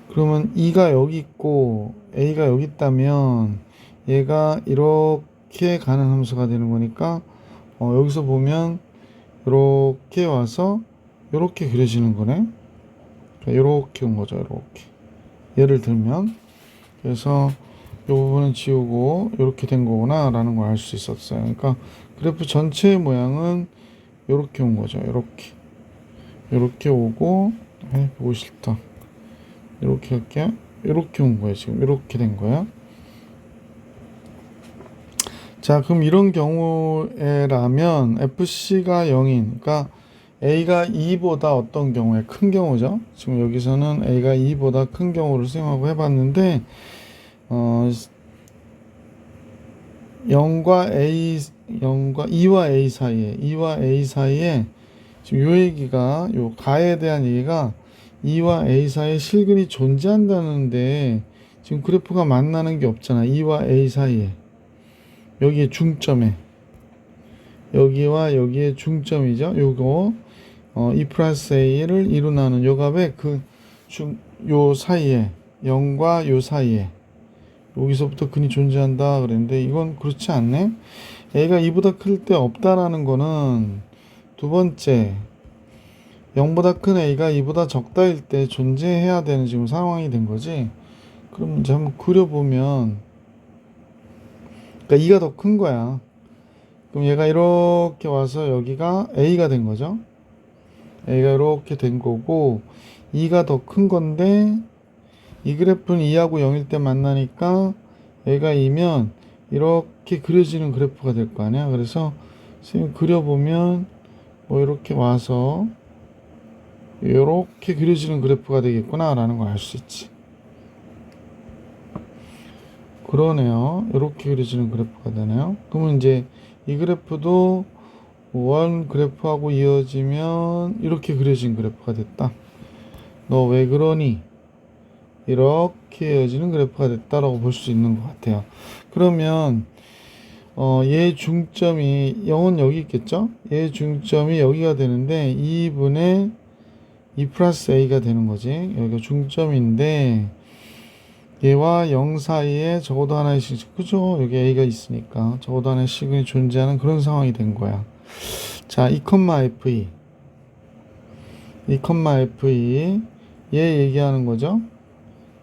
그러면 2가 여기 있고 a가 여기 있다면 얘가 이렇게 가는 함수가 되는 거니까 여기서 보면 이렇게 와서 이렇게 그려지는 거네. 이렇게 온 거죠. 이렇게 예를 들면, 그래서 이 부분은 지우고 이렇게 된 거구나 라는 걸 알 수 있었어요. 그러니까 그래프 전체의 모양은 이렇게 온 거죠. 이렇게 오고, 보고 싫다. 이렇게 할게요. 이렇게 온 거예요. 지금 이렇게 된 거야. 자, 그럼 이런 경우에라면 fc가 0인, 그러니까 a가 2보다 어떤 경우에 큰 경우죠. 지금 여기서는 a가 2보다 큰 경우를 수행하고 해봤는데 2와 a 사이에 지금 요 얘기가, 요 가에 대한 얘기가 2와 a 사이에 실근이 존재한다는데 지금 그래프가 만나는 게 없잖아. 2와 a 사이에 여기에 중점에, 여기와 여기에 중점이죠. 요거 2 플러스 a를 2로 나눈 요 값에 요 사이에 0과 요 사이에 여기서부터 근이 존재한다 그랬는데 이건 그렇지 않네. a가 2보다 클 때 없다라는 거는 두 번째 0보다 큰 a가 2보다 적다일 때 존재해야 되는 지금 상황이 된 거지. 그럼 이제 한번 그려보면, 그러니까 2가 더 큰 거야. 그럼 얘가 이렇게 와서 여기가 a가 된 거죠. a가 이렇게 된 거고 2가 더 큰 건데 이 그래프는 2하고 0일 때 만나니까 얘가 2면 이렇게 그려지는 그래프가 될 거 아니야. 그래서 지금 그려보면 뭐 이렇게 와서 이렇게 그려지는 그래프가 되겠구나 라는 걸 알 수 있지. 그러네요. 이렇게 그려지는 그래프가 되네요. 그러면 이제 이 그래프도 원 그래프하고 이어지면 이렇게 그려진 그래프가 됐다. 너 왜 그러니? 이렇게 이어지는 그래프가 됐다라고 볼 수 있는 것 같아요. 그러면 얘 중점이 0은 여기 있겠죠? 얘 중점이 여기가 되는데 2분의 2 플러스 a가 되는 거지. 여기가 중점인데 얘와 0 사이에 적어도 하나의 식, 그죠? 여기 a가 있으니까 적어도 하나의 시그널이 존재하는 그런 상황이 된 거야. 자, 2, fe 2, fe 얘 얘기하는 거죠.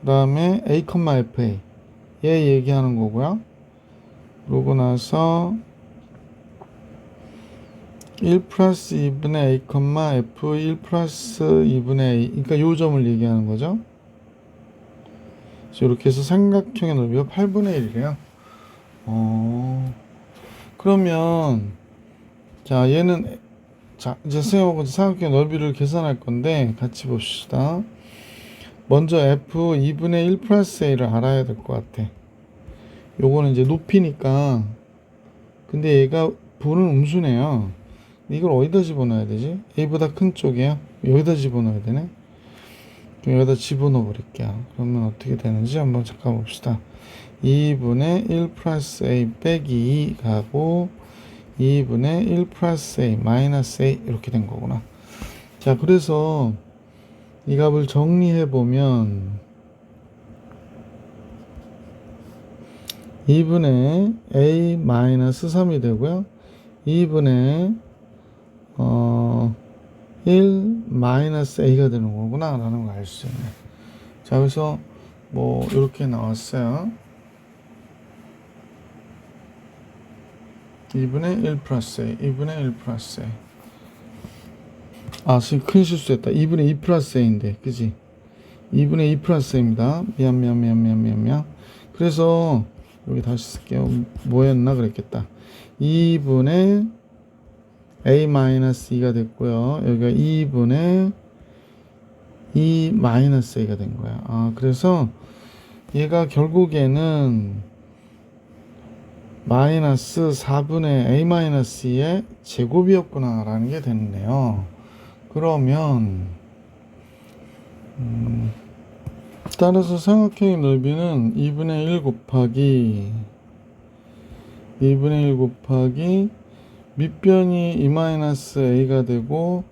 그 다음에 a, fa 얘 얘기하는 거고요. 그러고 나서 1 플러스 2분의 a, f 1 플러스 2분의 a, 그러니까 요 점을 얘기하는 거죠. 이렇게 해서 삼각형의 넓이가 8분의 1이래요. 그러면 자, 얘는 자, 이제 선생님하고 삼각형의 넓이를 계산할 건데 같이 봅시다. 먼저 f 2분의 1 플러스 a를 알아야 될 것 같아. 요거는 이제 높이니까. 근데 얘가 분은 음수네요. 이걸 어디다 집어넣어야 되지? a보다 큰 쪽이야. 여기다 집어넣어야 되네. 그럼 여기다 집어넣어 버릴게요. 그러면 어떻게 되는지 한번 잠깐 봅시다. 2분의 1 플러스 a 빼기 2 가고 2분의 1 플러스 a 마이너스 a 이렇게 된 거구나. 자, 그래서 이 값을 정리해 보면 2분의 a 마이너스 3이 되고요. 2분의 1 마이너스 a가 되는 거구나 라는 걸 알 수 있네. 자, 그래서 뭐 이렇게 나왔어요. 2분의 1 플러스 a 2분의 1 플러스 a. 아, 지금 큰 실수했다. 2분의 2 플러스 a인데, 그지? 2분의 2 플러스 a입니다. 미안. 그래서 여기 다시 쓸게요. 뭐였나 그랬겠다. 2분의 a 마이너스 2가 됐고요. 여기가 2분의 2 마이너스 a가 된 거야. 아, 그래서 얘가 결국에는 마이너스 4분의 a 마이너스 2의 제곱이었구나 라는 게 됐네요. 그러면 따라서 삼각형의 넓이는 2분의 1 곱하기 밑변이 2-a가 되고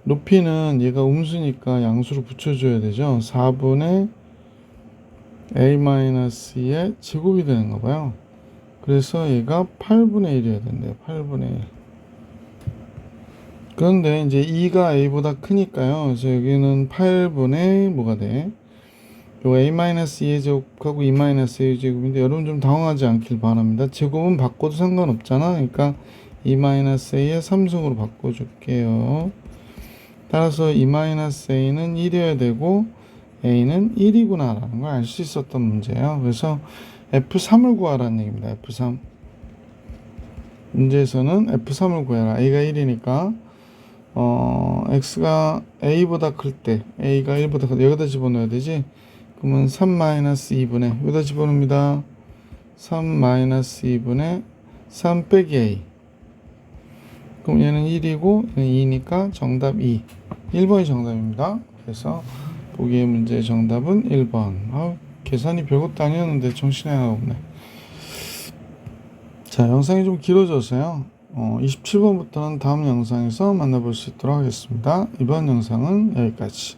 높이는 얘가 음수니까 양수로 붙여줘야 되죠. 4분의 a-2의 제곱이 되는가 봐요. 그래서 얘가 8분의 1이어야 된대요. 8분의 1. 그런데 이제 2가 a보다 크니까요. 그래서 여기는 8분의 뭐가 돼? 요 a-2의 제곱하고 2-a의 제곱인데 여러분 좀 당황하지 않길 바랍니다. 제곱은 바꿔도 상관없잖아. 그러니까 2-a의 3승으로 바꿔줄게요. 따라서 2-a는 1이어야 되고 a는 1이구나 라는 걸 알 수 있었던 문제예요. 그래서 F3을 구하라는 얘기입니다. F3. 문제에서는 F3을 구해라. a가 1이니까 x가 a보다 클 때 a가 1보다 클 때 여기다 집어넣어야 되지. 그러면 3-2분의 여기다 집어넣습니다. 3-2분의 3 빼기 a. 그럼 얘는 1이고 얘는 2니까 정답 2. 1번이 정답입니다. 그래서 보기의 문제의 정답은 1번. 계산이 별것도 아니었는데 정신이 하나 없네. 자, 영상이 좀 길어져서요. 27번부터는 다음 영상에서 만나볼 수 있도록 하겠습니다. 이번 영상은 여기까지.